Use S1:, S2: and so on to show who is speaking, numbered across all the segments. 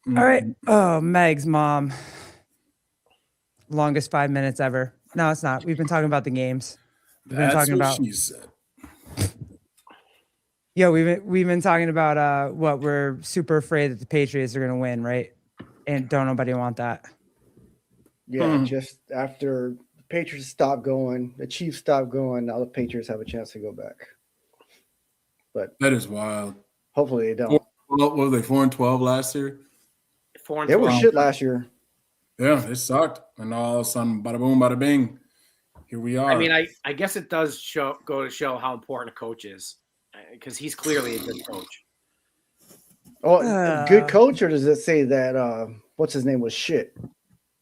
S1: All right. Oh, Meg's mom. Longest 5 minutes ever. No, it's not. We've been talking about the games. We've been
S2: That's
S1: talking
S2: what
S1: about.
S2: she said.
S1: Yo, we've been talking about what we're super afraid that the Patriots are gonna win, right? And don't nobody want that.
S3: Yeah, just after the Patriots stopped going, the Chiefs stopped going, now the Patriots have a chance to go back. But
S2: That is wild.
S3: hopefully they don't.
S2: What were they, 4-12 last year?
S4: 4-12.
S3: They were shit last year.
S2: Yeah, it sucked. And all of a sudden, bada boom, bada bing. Here we are.
S4: I mean, I guess it does go to show how important a coach is, because he's clearly a good coach.
S3: Oh, a good coach, or does it say that what's his name was shit?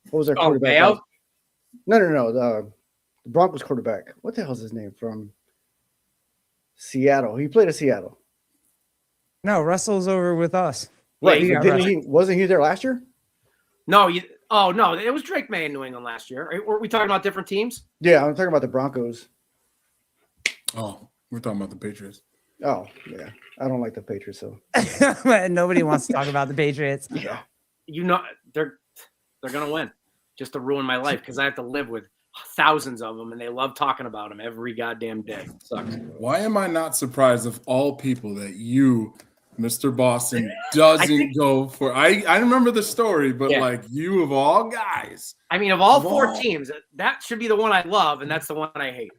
S3: What was their quarterback?
S4: Mayo?
S3: No. The Broncos quarterback. What the hell's his name from Seattle? He played at Seattle.
S1: No, Russell's over with us.
S3: Right.
S4: Wait,
S3: Wasn't he there last year?
S4: No, no, it was Drake May in New England last year. Were we talking about different teams?
S3: Yeah, I'm talking about the Broncos.
S2: Oh, we're talking about the Patriots.
S3: Oh, yeah. I don't like the Patriots, so
S1: Nobody wants to talk about the Patriots.
S3: yeah.
S4: You know, they're gonna win, just to ruin my life, because I have to live with thousands of them, and they love talking about them every goddamn day. Sucks.
S2: Why am I not surprised of all people that you, Mr. Boston, doesn't go for? I remember the story, but like you of all guys.
S4: I mean, of all four teams, that should be the one I love, and that's the one I hate.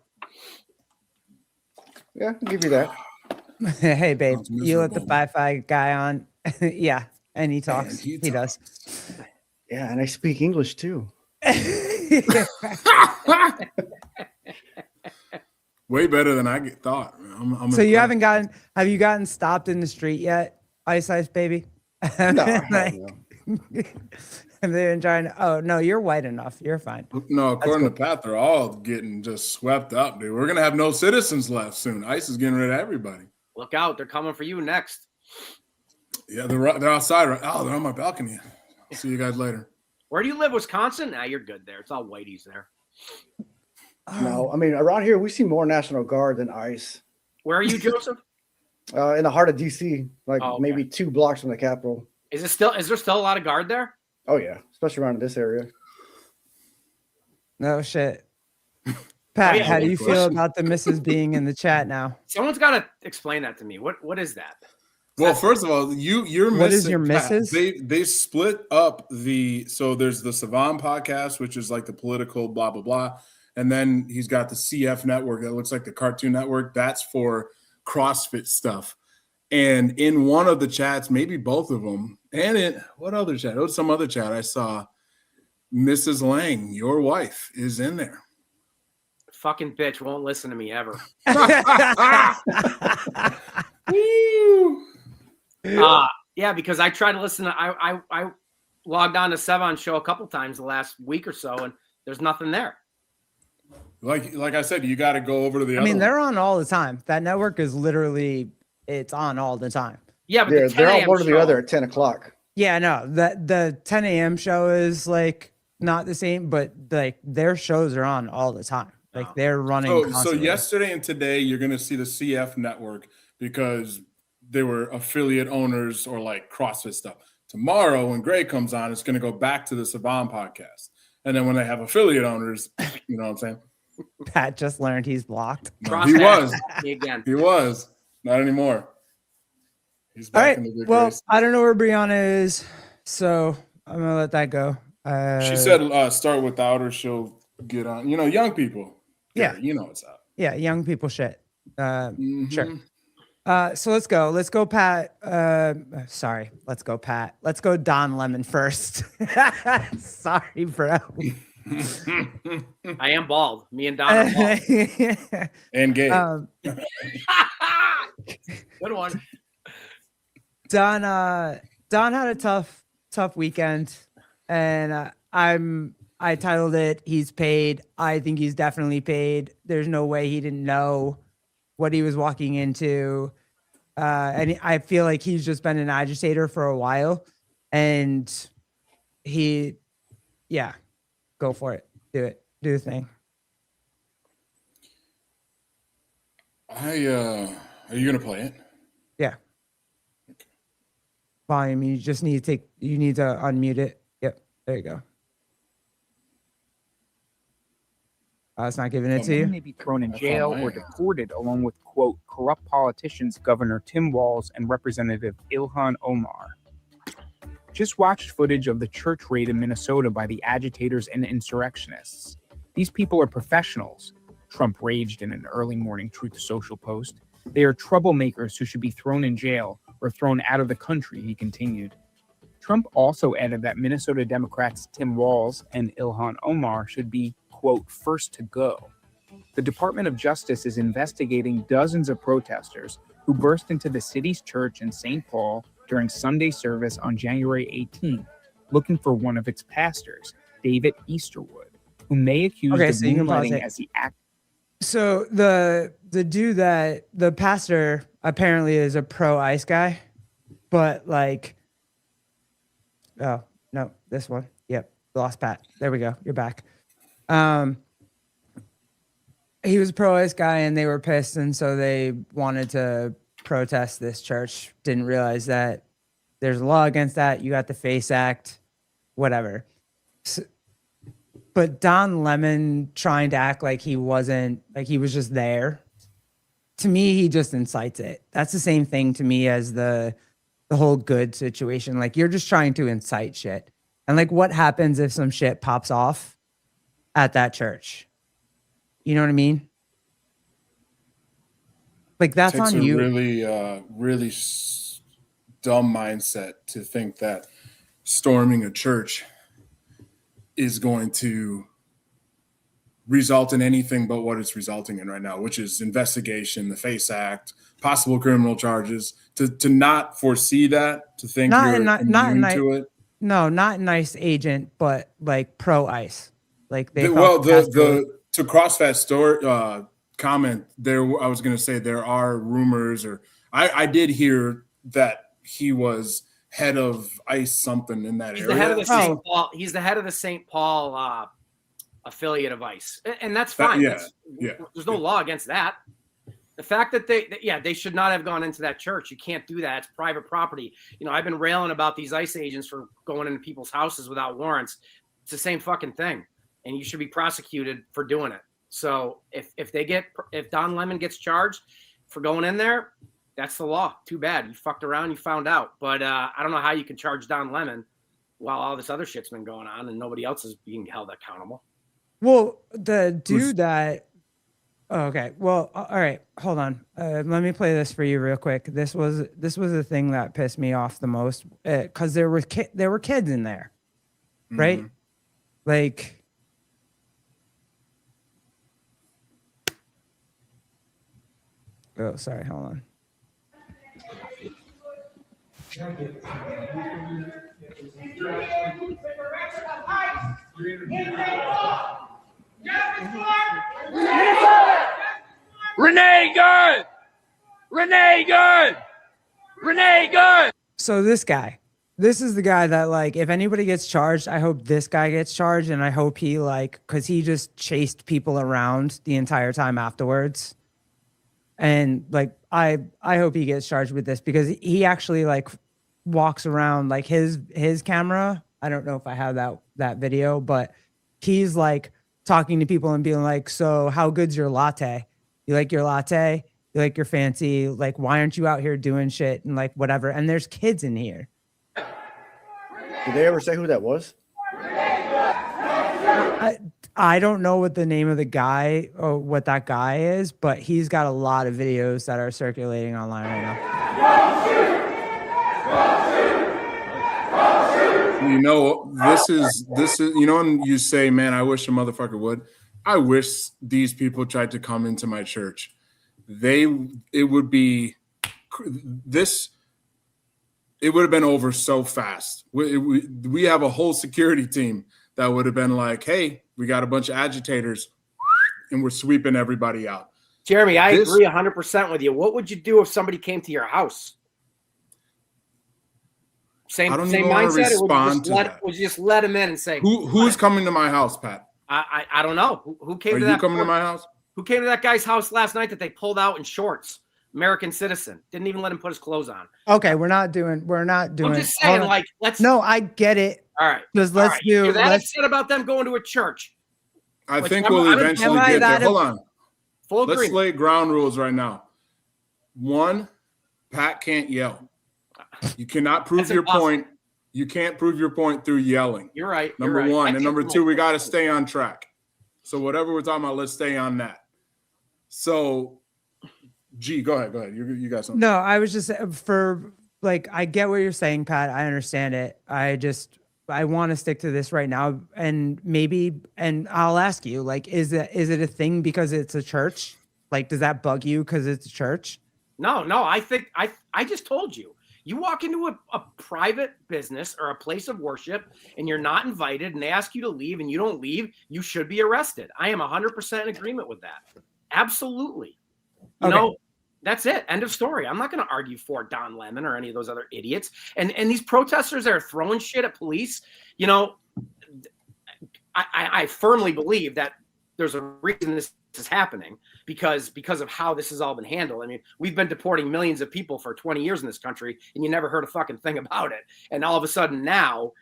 S3: Yeah, I'll give you that.
S1: Hey, babe, you let the 5'5" guy on. Yeah, and he talks.
S2: He
S1: does.
S3: Yeah, and I speak English too.
S2: Way better than I thought.
S1: So you haven't gotten? Have you gotten stopped in the street yet, Ice baby?
S3: No.
S1: Have they been trying to? Oh no, you're white enough. You're fine.
S2: No, according to Pat, they're all getting just swept up, dude. We're gonna have no citizens left soon. ICE is getting rid of everybody.
S4: Look out, they're coming for you next.
S2: Yeah, they're outside right. Oh, they're on my balcony. I'll see you guys later.
S4: Where do you live, Wisconsin? Nah, you're good there. It's all whiteies there.
S3: No, I mean around here we see more National Guard than ICE.
S4: Where are you, Joseph?
S3: In the heart of DC, like maybe 2 blocks from the Capitol.
S4: Is there still a lot of guard there?
S3: Oh yeah, especially around this area.
S1: No shit. Pat, how do you feel about the missus being in the chat now?
S4: Someone's got to explain that to me. What is that?
S2: Well, first of all, you're
S1: what
S2: missing,
S1: is your missus?
S2: They split up so there's the Savan podcast, which is like the political blah blah blah, and then he's got the CF network that looks like the Cartoon Network. That's for CrossFit stuff. And in one of the chats, maybe both of them, and in what other chat? Oh, some other chat I saw. Mrs. Lang, your wife, is in there.
S4: Fucking bitch won't listen to me ever. Yeah, because I tried to listen to I logged on to Sevon's show a couple times the last week or so, and there's nothing there.
S2: Like I said, you got to go over to the other.
S1: I mean, they're on all the time. That network is literally it's on all the time.
S4: Yeah, but
S3: they're on one or the other at 10 o'clock.
S1: Yeah, no, the 10 a.m. show is like not the same, but like their shows are on all the time. Like they're running.
S2: So yesterday and today, you're going to see the CF network because they were affiliate owners or like CrossFit stuff. Tomorrow, when Gray comes on, it's going to go back to the Savan podcast. And then when they have affiliate owners, you know what I'm saying?
S1: Pat just learned he's blocked.
S2: No, he was.
S4: Again.
S2: He was. Not anymore. He's back
S1: all right.
S2: in the good
S1: Well,
S2: grace.
S1: I don't know where Brianna is, so I'm going to let that go.
S2: She said start without her. She'll get on. You know, young people.
S1: Yeah.
S2: You know what's up.
S1: Yeah, young people shit. Sure. So let's go. Let's go, Pat. Sorry. Let's go, Pat. Let's go Don Lemon first. Sorry, bro.
S4: I am bald. Me and Don are bald.
S2: And gay.
S4: Good one.
S1: Don had a tough weekend, and I titled it "He's Paid." I think he's definitely paid. There's no way he didn't know what he was walking into, and I feel like he's just been an agitator for a while, and go for it, do the thing.
S2: Are you gonna play it?
S1: Yeah. volume. You just need to unmute it. Yep, there you go. It's not giving it to
S5: They
S1: you.
S5: may be thrown in jail or deported, along with, quote, corrupt politicians Governor Tim Walz and Representative Ilhan Omar. Just watched footage of the church raid in Minnesota by the agitators and insurrectionists. These people are professionals, Trump raged in an early morning Truth Social post. They are troublemakers who should be thrown in jail or thrown out of the country, he continued. Trump also added that Minnesota Democrats Tim Walz and Ilhan Omar should be, quote, first to go. The Department of Justice is investigating dozens of protesters who burst into the city's church in St. Paul during Sunday service on January 18th, looking for one of its pastors, David Easterwood, whom they accused of moonlighting as the act.
S1: So the dude that the pastor apparently is a pro-ICE guy, but like, oh no, this one. Yep, lost Pat. There we go. You're back. He was a pro-ICE guy, and they were pissed, and so they wanted to protest this church. Didn't realize that there's a law against that. You got the FACE Act, whatever. So, but Don Lemon trying to act like he wasn't, like he was just there. To me, he just incites it. That's the same thing to me as the whole good situation. Like, you're just trying to incite shit. And like, what happens if some shit pops off at that church? You know what I mean? Like, that's on you.
S2: Really dumb mindset to think that storming a church is going to result in anything but what it's resulting in right now, which is investigation, the FACE Act, possible criminal charges. To not foresee that, to think you're immune to it.
S1: No, not an ICE agent, but like pro-ICE. Like they
S2: to CrossFit store comment there, I was going to say there are rumors, or I did hear that he was head of ICE something in that area.
S4: The head of the St. Paul. He's the head of the St. Paul affiliate of ICE, and that's fine. There's no law against that. The fact that they should not have gone into that church. You can't do that. It's private property. You know, I've been railing about these ICE agents for going into people's houses without warrants. It's the same fucking thing, and you should be prosecuted for doing it. So if Don Lemon gets charged for going in there, that's the law. Too bad. You fucked around. You found out. But I don't know how you can charge Don Lemon while all this other shit's been going on and nobody else is being held accountable.
S1: Well, the dude that. Oh, okay. Well, all right. Hold on. Let me play this for you real quick. This was the thing that pissed me off the most, because there were kids in there, right?
S2: Mm-hmm.
S1: Like. Oh, sorry. Hold on.
S6: Renee good. Renee good. Renee good.
S1: So this is the guy that, like, if anybody gets charged, I hope this guy gets charged, and I hope he, like, because he just chased people around the entire time afterwards. And like, I hope he gets charged with this, because he actually like walks around, like his camera. I don't know if I have that video, but he's like talking to people and being like, so how good's your latte? You like your latte? You like your fancy? Like, why aren't you out here doing shit and like whatever? And there's kids in here.
S3: Did they ever say who that was?
S1: I don't know what the name of the guy or what that guy is, but he's got a lot of videos that are circulating online right now.
S2: You know, this is, you know, when you say, man, I wish a motherfucker would. I wish these people tried to come into my church. It would have been over so fast. We have a whole security team that would have been like, hey, we got a bunch of agitators and we're sweeping everybody out.
S4: Jeremy, I agree 100% with you. What would you do if somebody came to your house? Same mindset. Would you just let them in and say,
S2: who's coming to my house, Pat?
S4: I don't know. Who came
S2: Are
S4: to
S2: you
S4: that?
S2: Coming to my house?
S4: Who came to that guy's house last night that they pulled out in shorts? American citizen. Didn't even let him put his clothes on.
S1: Okay, we're not doing.
S4: I'm just saying, like, let's.
S1: No, I get it.
S4: All right.
S1: Just let's do.
S4: You're that
S1: let's,
S4: upset about them going to a church.
S2: I think we'll eventually get there. Hold on. Let's lay ground rules right now. One, Pat can't yell. You cannot prove your point. You can't prove your point through yelling.
S4: You're right.
S2: Number one. And number two, we got to stay on track. So whatever we're talking about, let's stay on that. So, G, go ahead. You got something.
S1: No, I was just I get what you're saying, Pat. I understand it. I want to stick to this right now, and I'll ask you, like, is it a thing because it's a church? Like, does that bug you because it's a church?
S4: No. I think I just told you. You walk into a private business or a place of worship and you're not invited and they ask you to leave and you don't leave, you should be arrested. I am 100% in agreement with that. Absolutely. You know, that's it. End of story. I'm not going to argue for Don Lemon or any of those other idiots. And these protesters that are throwing shit at police, you know, I firmly believe that there's a reason this is happening because of how this has all been handled. I mean, we've been deporting millions of people for 20 years in this country and you never heard a fucking thing about it. And all of a sudden now,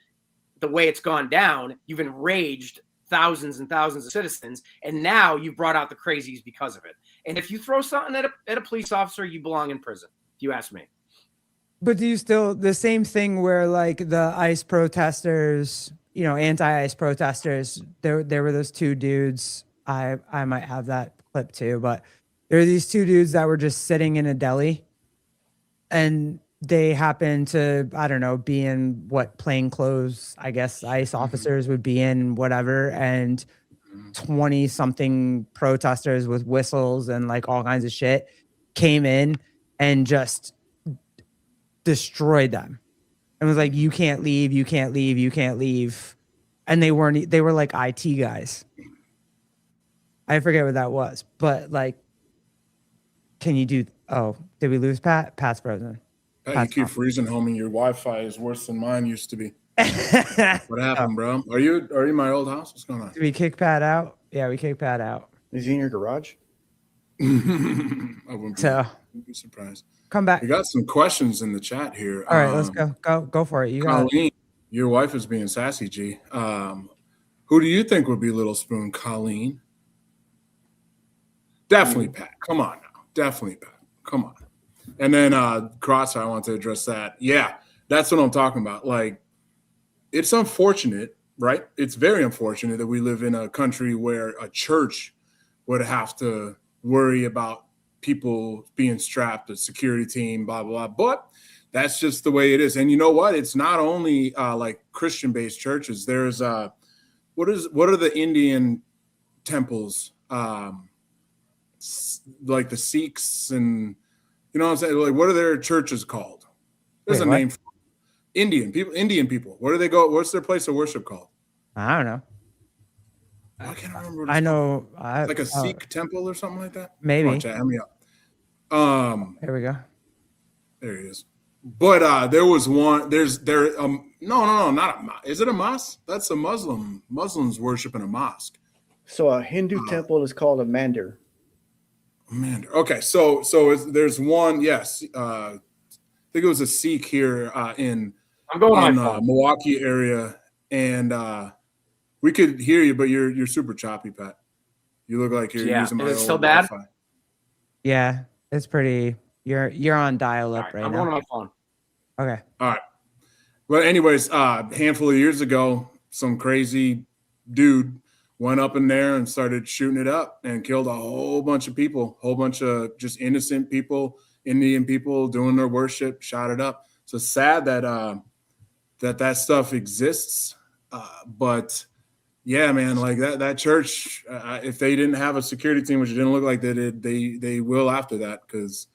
S4: the way it's gone down, you've enraged thousands and thousands of citizens, and now you've brought out the crazies because of it. And if you throw something at a police officer, you belong in prison, if you ask me.
S1: But do you still, the same thing where like the ICE protesters, you know, anti-ICE protesters, there were those two dudes, I might have that clip too, but there were these two dudes that were just sitting in a deli and they happened to, I don't know, be in what plain clothes, I guess ICE officers would be in, whatever. And 20 something protesters with whistles and like all kinds of shit came in and just destroyed them. And was like, you can't leave, you can't leave, you can't leave. And they were like IT guys. I forget what that was, but like, can you do, did we lose Pat? Pat's frozen.
S2: You keep freezing, homie. Your Wi-Fi is worse than mine used to be. What happened, bro? Are you in my old house? What's going on?
S1: Did we kick Pat out? Yeah, we kicked Pat out.
S3: Is he in your garage?
S2: I wouldn't be surprised.
S1: Come back.
S2: We got some questions in the chat here.
S1: All right, let's go for it. You got
S2: Colleen, your wife is being sassy, G. Who do you think would be Little Spoon, Colleen? Definitely Pat. Come on now. Definitely Pat. Come on. And then Crossfire, I want to address that. Yeah, that's what I'm talking about. Like, it's unfortunate, right? It's very unfortunate that we live in a country where a church would have to worry about people being strapped, a security team, blah, blah, blah. But that's just the way it is. And you know what? It's not only like Christian-based churches. There's what are the Indian temples? Like the Sikhs and you know what I'm saying? Like, what are their churches called? There's a name for Indian people. Where do they go? What's their place of worship called?
S1: I don't know.
S2: I can't remember.
S1: I know.
S2: Like a Sikh temple or something like that?
S1: Maybe.
S2: Come on, chat, help me out.
S1: Here we go.
S2: There it is. But there was one. No, not a mosque. Is it a mosque? That's a Muslim. Muslims worship in a mosque.
S3: So a Hindu temple is called a mandir.
S2: Mandir. Okay, so there's one. Yes, I think it was a Sikh here in Milwaukee area, and we could hear you, but you're super choppy, Pat. You look like you're using my old
S4: still bad?
S2: Wi-Fi.
S1: Yeah, it's pretty. You're on dial-up right
S4: I'm
S1: now.
S4: on my phone.
S2: Okay. All right. Well, anyways, a handful of years ago, some crazy dude went up in there and started shooting it up and killed a whole bunch of people, whole bunch of just innocent people, Indian people doing their worship, shot it up. So sad that that stuff exists. But yeah, man, like that church, if they didn't have a security team, which it didn't look like they did, they will after that, because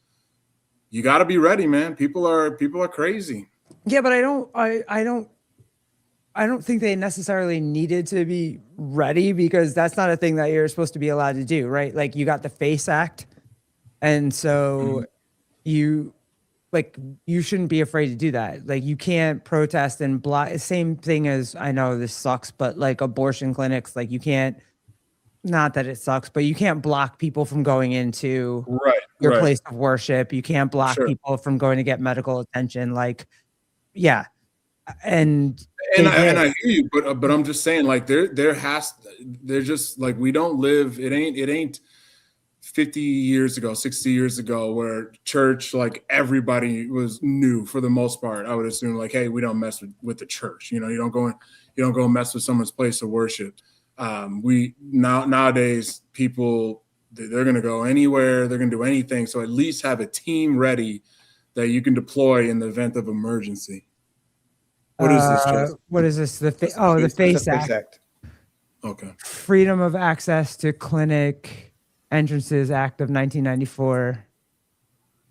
S2: you got to be ready, man. People are crazy.
S1: Yeah, but I don't think they necessarily needed to be ready, because that's not a thing that you're supposed to be allowed to do, right? Like, you got the FACE Act, and so you shouldn't be afraid to do that. Like, you can't protest and block. Same thing as, I know this sucks, but like abortion clinics, like you can't not that it sucks, but you can't block people from going into your
S2: right.
S1: place of worship. You can't block
S2: Sure.
S1: people from going to get medical attention. Like, yeah. And
S2: I hear you, but I'm just saying, like, they're just like, we don't live, it ain't 50 years ago, 60 years ago, where church, like, everybody was new for the most part. I would assume, like, hey, we don't mess with the church. You know, you don't go mess with someone's place of worship. Nowadays people, they're going to go anywhere, they're going to do anything. So at least have a team ready that you can deploy in the event of emergency. What is this, Chase?
S1: What is this? The FACE Act.
S2: Okay.
S1: Freedom of Access to Clinic Entrances Act of 1994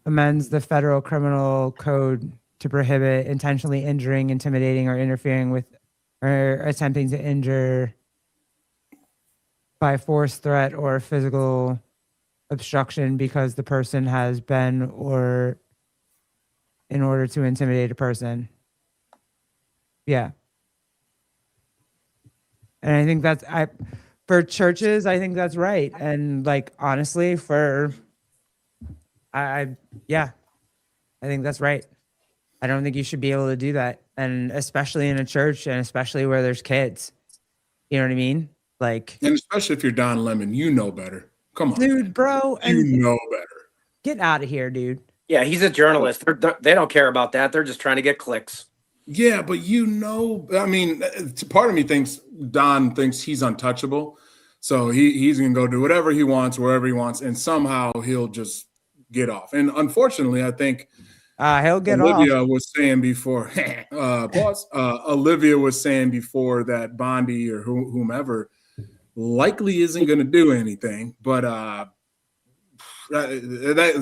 S1: amends the Federal Criminal Code to prohibit intentionally injuring, intimidating, or interfering with, or attempting to injure by force, threat, or physical obstruction because the person has been or in order to intimidate a person. Yeah. And I think for churches, I think that's right. And like, honestly, I think that's right. I don't think you should be able to do that. And especially in a church, and especially where there's kids, you know what I mean? Like,
S2: and especially if you're Don Lemon, you know better. Come on,
S1: dude, bro.
S2: You know better.
S1: Get out of here, dude.
S4: Yeah, he's a journalist. They don't care about that. They're just trying to get clicks.
S2: Yeah, but I mean, part of me thinks Don thinks he's untouchable. So he's going to go do whatever he wants, wherever he wants, and somehow he'll just get off. And unfortunately, I think
S1: he'll get
S2: Olivia
S1: off.
S2: was saying before, Olivia was saying before that Bondi or whomever likely isn't going to do anything. But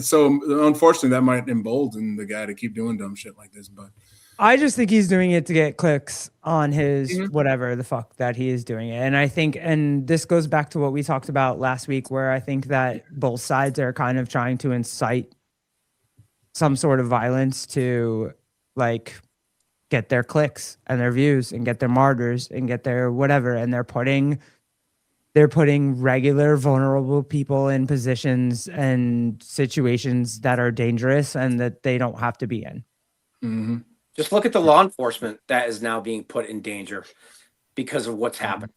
S2: so unfortunately, that might embolden the guy to keep doing dumb shit like this. But
S1: I just think he's doing it to get clicks on his whatever the fuck that he is doing it. And I think, and this goes back to what we talked about last week, where I think that both sides are kind of trying to incite some sort of violence to like get their clicks and their views and get their martyrs and get their whatever. And they're putting regular vulnerable people in positions and situations that are dangerous and that they don't have to be in.
S2: Mm-hmm.
S4: Just look at the law enforcement that is now being put in danger because of what's happened.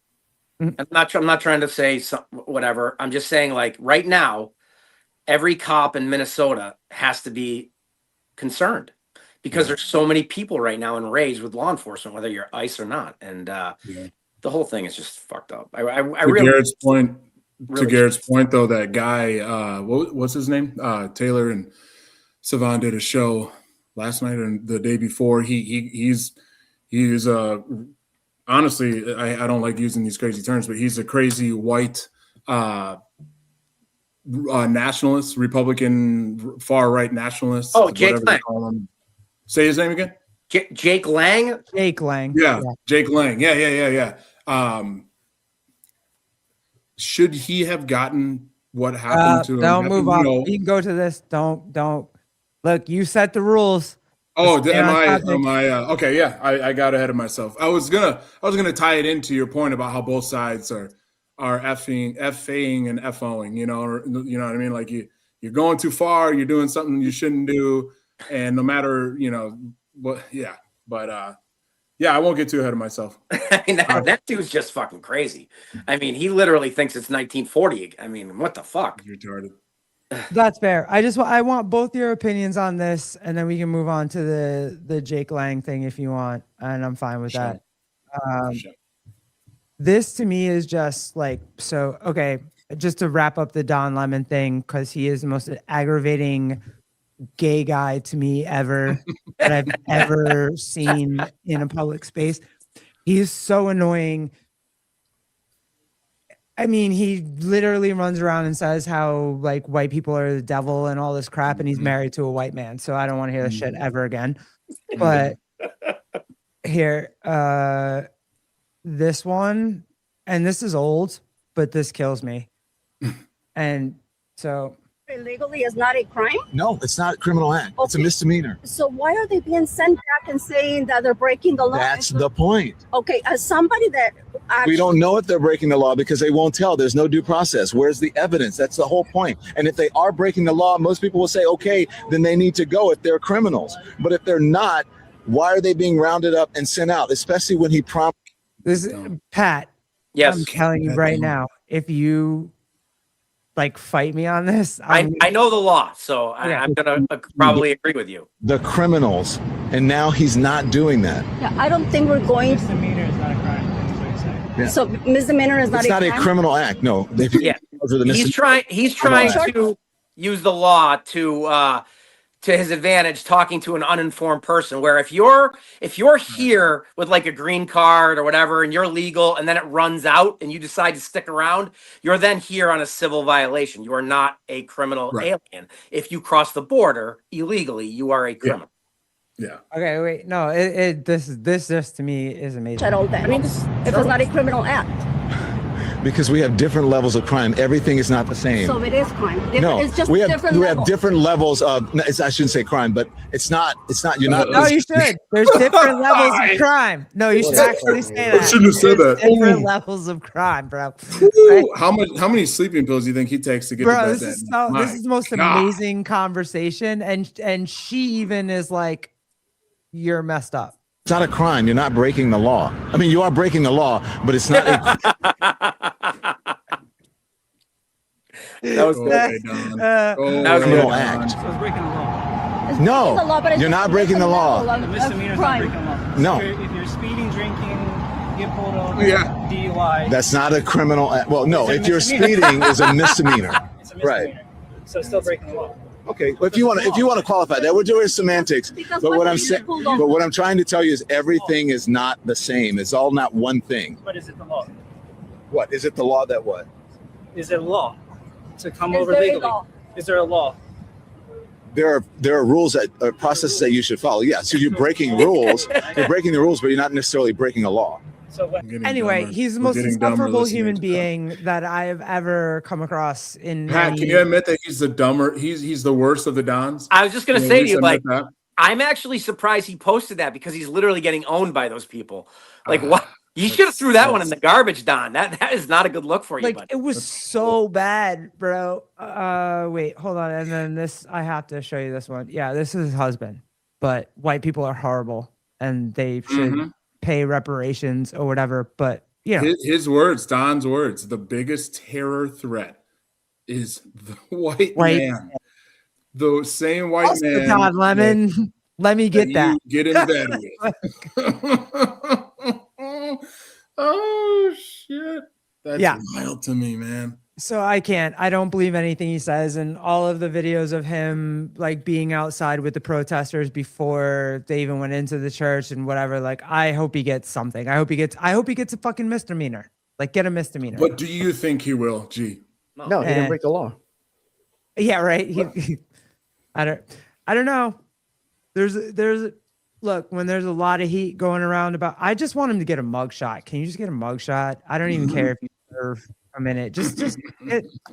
S4: I'm not trying to say whatever. I'm just saying, like, right now, every cop in Minnesota has to be concerned because there's so many people right now enraged with law enforcement, whether you're ICE or not. And the whole thing is just fucked up. I really,
S2: Garrett's point, really, to Garrett's point, though, that guy, what's his name? Taylor and Savan did a show last night and the day before. He's honestly, I don't like using these crazy terms, but he's a crazy white nationalist, Republican, far right nationalist.
S4: Oh, Jake Lang.
S2: Say his name again.
S4: Jake Lang.
S1: Jake Lang.
S2: Yeah, Jake Lang. Yeah. Should he have gotten what happened to him?
S1: Don't move on. You can go to this. Don't. Look, you set the rules.
S2: Oh, am I? Okay, yeah. I got ahead of myself. I was gonna tie it into your point about how both sides are effing and FOing. You know what I mean? Like you're going too far. You're doing something you shouldn't do, and no matter what. Yeah, but yeah, I won't get too ahead of myself.
S4: I mean, that dude's just fucking crazy. I mean, he literally thinks it's 1940. I mean, what the fuck?
S2: You're retarded.
S1: That's fair. I want both your opinions on this, and then we can move on to the Jake Lang thing if you want, and I'm fine with that. This to me is just like, so, okay, just to wrap up the Don Lemon thing, because he is the most aggravating gay guy to me ever that I've ever seen in a public space. He's so annoying. I mean, he literally runs around and says how like white people are the devil and all this crap, and he's married to a white man. So I don't want to hear this shit ever again. But here, this one, and this is old, but this kills me. And so
S7: illegally is not a crime?
S8: No, it's not a criminal act. Okay. It's a misdemeanor.
S7: So why are they being sent back back and saying that they're breaking the law.
S8: That's the point.
S7: Okay, as somebody that actually,
S8: We don't know if they're breaking the law because they won't tell. There's no due process. Where's the evidence? That's the whole point. And if they are breaking the law, most people will say, okay, then they need to go if they're criminals. But if they're not, why are they being rounded up and sent out? Especially when he promised.
S1: This Pat.
S4: Yes.
S1: I'm telling you right now, if you like fight me on this,
S4: I know the law, so I'm gonna probably agree with you.
S8: The criminals, and now he's not doing that.
S7: yeah, I don't think we're going.
S1: misdemeanor is not a crime. That's what you're saying.
S8: Yeah.
S7: So misdemeanor is not
S8: It's not a
S7: crime?
S8: criminal act. No.
S4: Yeah. He's trying to use the law to his advantage, talking to an uninformed person. Where if you're here with like a green card or whatever, and you're legal, and then it runs out, and you decide to stick around, you're then here on a civil violation. You are not a criminal alien. If you cross the border illegally, you are a criminal.
S2: Yeah.
S1: Okay, wait, no, this just to me is amazing.
S7: At all then. I mean, if it's not a criminal act.
S8: Because we have different levels of crime. Everything is not the same.
S7: So it is crime.
S8: No,
S7: it's just
S8: we have
S7: different
S8: have different levels of. I shouldn't say crime, but it's not. You're not.
S1: No, you should. There's different levels of crime. No, you should actually say that.
S2: I shouldn't have said
S1: There's
S2: that.
S1: Different levels of crime, bro.
S2: Ooh, how many sleeping pills do you think he takes to get to
S1: Bro,
S2: bed?
S1: this is the most amazing conversation, and she even is like, "You're messed up."
S8: It's not a crime. You're not breaking the law. I mean, you are breaking the law, but it's not.
S4: That was
S2: okay, Don.
S4: that was
S8: a criminal
S2: Don.
S8: act.
S9: So it's breaking the law.
S7: It's
S8: No,
S7: breaking the law, but it's
S8: you're
S7: just
S8: not breaking the
S7: different
S8: law.
S7: level
S9: The
S7: of
S9: misdemeanor is not
S7: crime.
S9: breaking the law.
S8: No.
S9: If you're speeding, drinking, get pulled over,
S2: Yeah.
S9: DUI.
S8: That's not a criminal act. Well, no,
S9: It's a
S8: if you're
S9: misdemeanor.
S8: speeding, is a misdemeanor.
S9: It's a misdemeanor.
S8: Right.
S9: So it's still breaking the law.
S8: Okay, if you want to qualify that, we're doing semantics.
S7: Because
S8: But what I'm
S7: you
S8: saying,
S7: pulled over.
S8: but what I'm trying to tell you is everything is not the same. It's all not one thing.
S9: But is it the law?
S8: What is it? The law that what?
S9: Is it a law to come
S7: Is
S9: over
S7: there a
S9: legally?
S7: law?
S9: Is there a law?
S8: There are rules that processes that you should follow. Yeah, so you're breaking rules. You're breaking the rules, but you're not necessarily breaking a law.
S9: So what?
S1: Anyway, he's the most insufferable human being that I have ever come across in.
S2: Pat, can you admit that he's the dumber? He's the worst of the Dons.
S4: I was just gonna
S2: Can
S4: say
S2: at
S4: to you,
S2: least
S4: like,
S2: admit that?
S4: I'm actually surprised he posted that because he's literally getting owned by those people. Like, what? You should have threw that one in the garbage, Don. That is not a good look for you,
S1: Like,
S4: buddy.
S1: it was so bad, bro. Wait, hold on. And then this, I have to show you this one. Yeah, this is his husband. But white people are horrible, and they should pay reparations or whatever. But you know,
S2: His words, Don's words, the biggest terror threat is the white man. The same white
S1: also,
S2: man.
S1: Don Lemon. Let me get that.
S2: You get in bed with. Oh shit! That's wild to me, man.
S1: So I don't believe anything he says, and all of the videos of him like being outside with the protesters before they even went into the church and whatever. Like, I hope he gets something. I hope he gets a fucking misdemeanor. Like, get a misdemeanor.
S2: But do you think he will? G?
S3: No, he didn't break the law.
S1: Yeah, right. I don't know. Look, when there's a lot of heat going around about, I just want him to get a mugshot. Can you just get a mugshot? I don't even care if you serve a minute. Just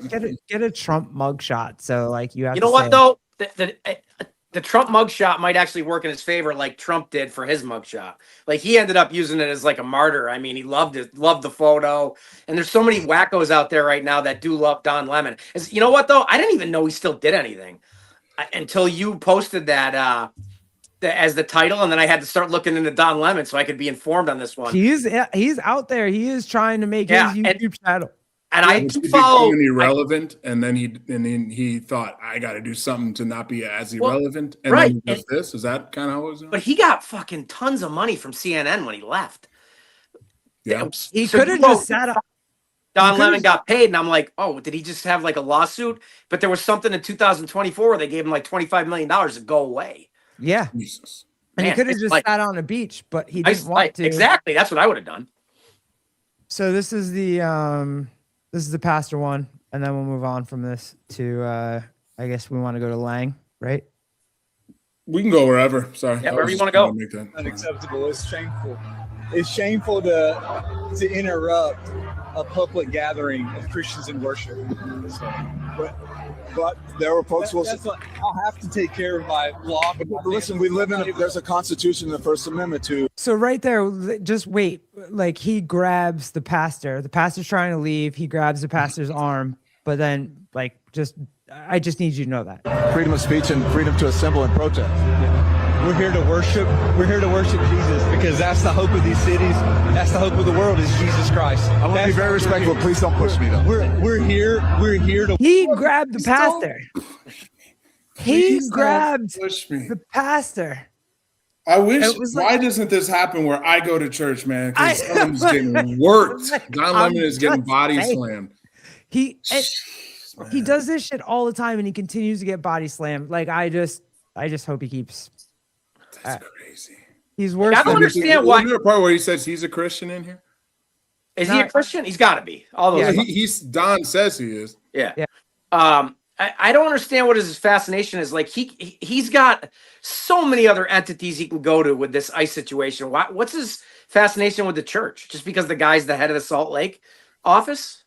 S1: get a Trump mugshot. So like you have.
S4: You know what though? The Trump mugshot might actually work in his favor, like Trump did for his mugshot. Like he ended up using it as like a martyr. I mean, he loved the photo. And there's so many wackos out there right now that do love Don Lemon. You know what though? I didn't even know he still did anything until you posted that. As the title, and then I had to start looking into Don Lemon so I could be informed on this one.
S1: He's out there. He is trying to make his YouTube channel.
S4: And I
S2: follow irrelevant, and then he thought I got to do something to not be as irrelevant. And
S4: right.
S2: Then he does this. Is that kind of how it was?
S4: But he got fucking tons of money from CNN when he left.
S2: Yeah,
S1: he could have just sat up.
S4: Don Lemon got paid, and I'm like, oh, did he just have like a lawsuit? But there was something in 2024 where they gave him like $25 million to go away.
S1: Yeah.
S2: Jesus.
S1: And
S4: Man,
S1: he could have just sat on a beach, but he didn't want to.
S4: Exactly. That's what I would have done.
S1: So this is the pastor one, and then we'll move on from this to I guess we want to go to Lang, right?
S2: We can go wherever. Sorry.
S4: Yeah, wherever you want to go.
S10: Unacceptable. It's shameful. It's shameful to interrupt a public gathering of Christians in worship.
S8: But there were folks who will say,
S10: I'll have to take care of my law.
S8: listen, we live there's a constitution, the First Amendment to.
S1: So right there, just wait. Like he grabs the pastor. The pastor's trying to leave. He grabs the pastor's arm, but then like I just need you to know that.
S8: Freedom of speech and freedom to assemble and protest.
S10: We're here to worship. We're here to worship Jesus because that's the hope of these cities. That's the hope of the world is Jesus Christ.
S8: I want to be very respectful. Please don't push me though.
S10: We're here to.
S1: He grabbed the pastor. He grabbed the pastor.
S2: I wish. Why
S1: like,
S2: doesn't this happen where I go to church, man? Because someone's getting worked. John Lemon is getting body slammed.
S1: He does this shit all the time, and he continues to get body slammed. Like I just hope he keeps.
S2: That's crazy.
S1: He's worse.
S4: I don't understand why.
S2: Is there a part where he says he's a Christian in here?
S4: Is he a Christian? He's got to be. All those.
S2: Yeah, Don says he is.
S4: Yeah. I don't understand what his fascination is. Like he's got so many other entities he can go to with this ICE situation. What's his fascination with the church? Just because the guy's the head of the Salt Lake office?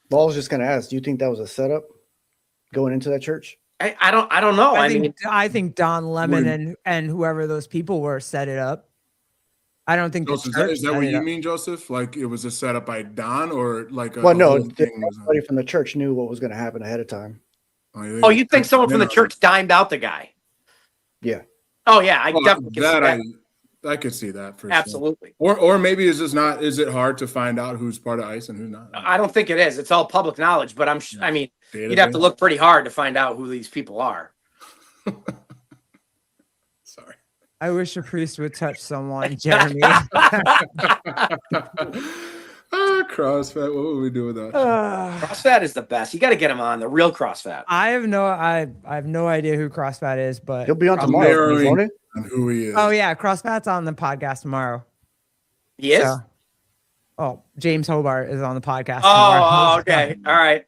S3: Well, I was just going to ask, do you think that was a setup going into that church?
S4: I don't know.
S1: I think Don Lemon and whoever those people were set it up. I don't think
S2: Joseph, is that what you mean, Joseph? Like it was a setup by Don, or like
S3: no, everybody from the church knew what was going to happen ahead of time.
S4: Oh, you think someone from the church dimed out the guy?
S3: Yeah.
S4: Oh yeah, I definitely can see that.
S2: I could see that for
S4: absolutely.
S2: Sure. Or maybe is it hard to find out who's part of ICE and who's not?
S4: I don't think it is. It's all public knowledge, but I mean, you'd have to look pretty hard to find out who these people are.
S2: Sorry.
S1: I wish a priest would touch someone, Jeremy.
S2: CrossFit. What would we do with that?
S4: CrossFit is the best. You got to get him on the real CrossFit.
S1: I have no idea who CrossFit is, but
S3: he'll be on tomorrow. Won't it?
S2: On who he is.
S1: Oh yeah, CrossFit's on the podcast tomorrow.
S4: He is.
S1: James Hobart is on the podcast tomorrow.
S4: Oh, okay. All right.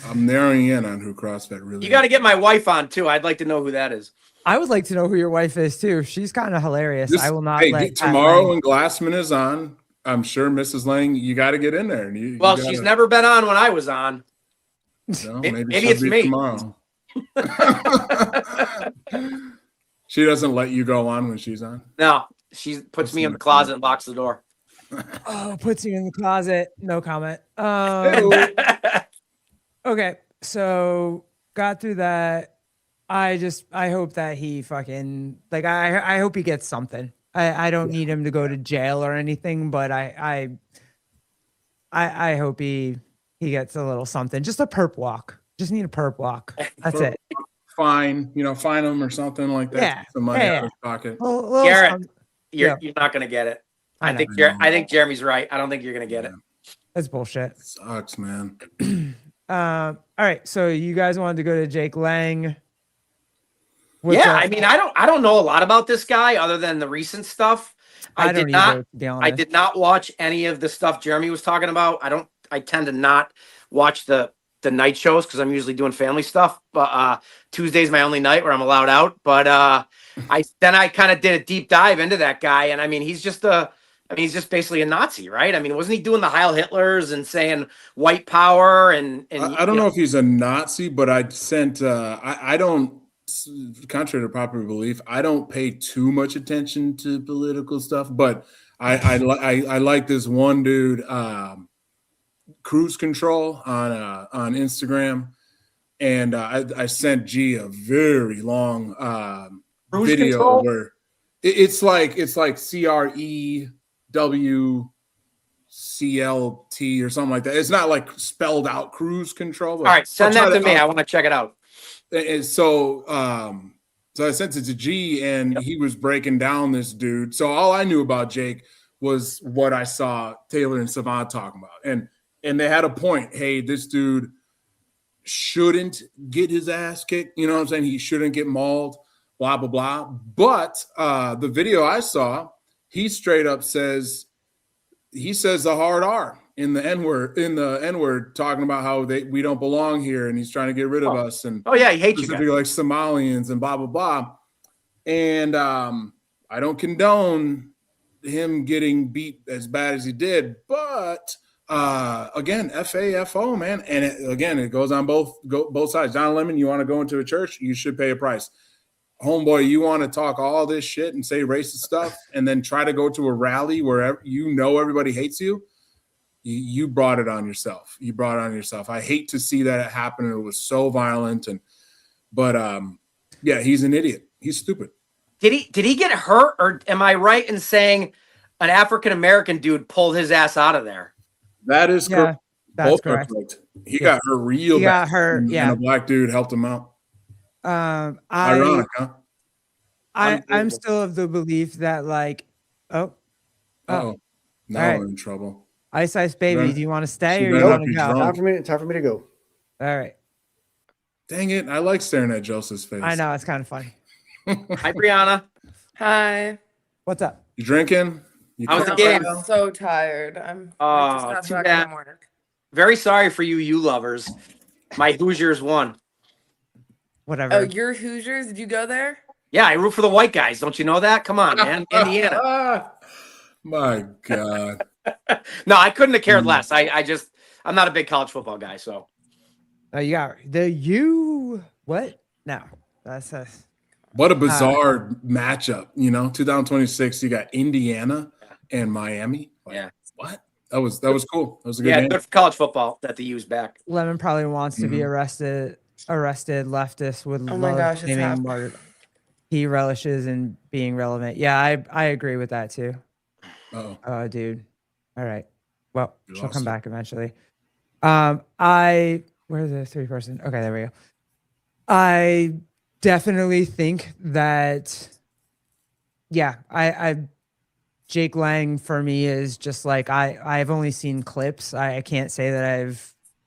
S2: I'm narrowing in on who CrossFit really is.
S4: You got to get my wife on too. I'd like to know who that is.
S1: I would like to know who your wife is too. She's kind of hilarious. I will not let
S2: tomorrow when Glassman is on. I'm sure Mrs. Lang, you got to get in there.
S4: She's never been on when I was on.
S2: No, maybe
S4: it's me
S2: tomorrow. She doesn't let you go on when she's on.
S4: No, she puts me in the closet and locks the door.
S1: Oh, puts you in the closet. No comment. Okay, so got through that. I hope that he fucking I hope he gets something. I don't need him to go to jail or anything, but I hope he gets a little something. Just a perp walk. Just need a perp walk. That's it.
S2: Fine him or something like that.
S1: Yeah.
S2: Some money out of his pocket.
S4: Garrett, you're not gonna get it. I think Jeremy's right. I don't think you're gonna get it.
S1: That's bullshit.
S2: Sucks, man.
S1: All right. So you guys wanted to go to Jake Lang.
S4: I mean, I don't know a lot about this guy other than the recent stuff. I did not watch any of the stuff Jeremy was talking about. I tend to not watch the night shows because I'm usually doing family stuff. But Tuesday's my only night where I'm allowed out. But I kind of did a deep dive into that guy, and I mean, he's just basically a Nazi, right? I mean, wasn't he doing the Heil Hitlers and saying white power? And
S2: I don't know if he's a Nazi, but I sent. I don't. Contrary to popular belief, I don't pay too much attention to political stuff, but I like this one dude, Cruise Control on Instagram, and I sent G a very long video control? Where it's like CREWCLT or something like that. It's not like spelled out Cruise Control.
S4: All right, send that to me. I want to check it out.
S2: And so I sent it to G, and he was breaking down this dude. So all I knew about Jake was what I saw Taylor and Savant talking about, and they had a point. Hey, this dude shouldn't get his ass kicked. You know what I'm saying? He shouldn't get mauled. Blah blah blah. But the video I saw, he straight up says the hard R. In the N-word, talking about how we don't belong here, and he's trying to get rid of us, and
S4: he hates you guys.
S2: Like Somalians and blah blah blah. And I don't condone him getting beat as bad as he did, but Again, FAFO, man. And it goes on both sides. John Lemon, you want to go into a church, you should pay a price. Homeboy, you want to talk all this shit and say racist stuff and then try to go to a rally where everybody hates you. You brought it on yourself. I hate to see that happen. It was so violent. But he's an idiot. He's stupid.
S4: Did he get hurt, or am I right in saying an African-American dude pulled his ass out of there?
S2: That is correct.
S1: That's
S2: Both
S1: correct.
S2: are correct. He got hurt real bad.
S1: He got hurt,
S2: and a black dude helped him out. Ironic, huh?
S1: I'm still of the belief that
S2: now
S1: right.
S2: we're in trouble.
S1: Ice Baby, do you want to stay or
S2: better
S1: you want
S2: not
S1: to
S2: be
S1: go?
S2: drunk.
S3: Time for me to go.
S1: All right.
S2: Dang it. I like staring at Joseph's face.
S1: I know, it's kind of funny.
S4: Hi, Brianna.
S11: Hi.
S1: What's up?
S2: You drinking?
S4: How was the game?
S11: I'm so tired. I'm just
S4: too
S11: got back
S4: bad.
S11: from work.
S4: Very sorry for you lovers. My Hoosiers won.
S1: Whatever.
S11: Oh, you're Hoosiers? Did you go there?
S4: Yeah, I root for the white guys. Don't you know that? Come on, man. Indiana.
S2: My God.
S4: No, I couldn't have cared less. I'm not a big college football guy, so.
S1: Oh, you got what? No, that's us.
S2: What a bizarre matchup, 2026. You got Indiana and Miami. What? That was cool. That was a good game.
S4: Good for college football that they use back.
S1: Lemon probably wants to be arrested. Leftist would
S11: Oh my gosh, it's happening.
S1: He relishes in being relevant. Yeah, I agree with that too.
S2: Oh,
S1: dude. All right. Well, she'll come back eventually. Where's the 3-person? Okay, there we go. I definitely think that, Jake Lang for me is just I've only seen clips. I can't say that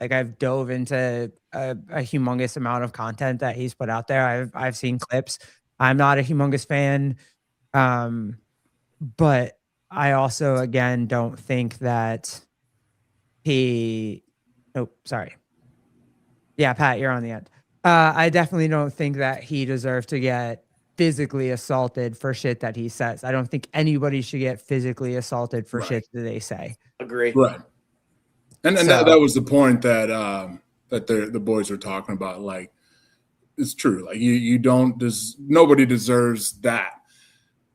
S1: I've dove into a humongous amount of content that he's put out there. I've seen clips. I'm not a humongous fan, but I also again don't think that sorry. Yeah, Pat, you're on the end. I definitely don't think that he deserved to get physically assaulted for shit that he says. I don't think anybody should get physically assaulted for shit that they say.
S4: Agree.
S2: Right. And that was the point that the boys were talking about. Like, it's true. Like nobody deserves that.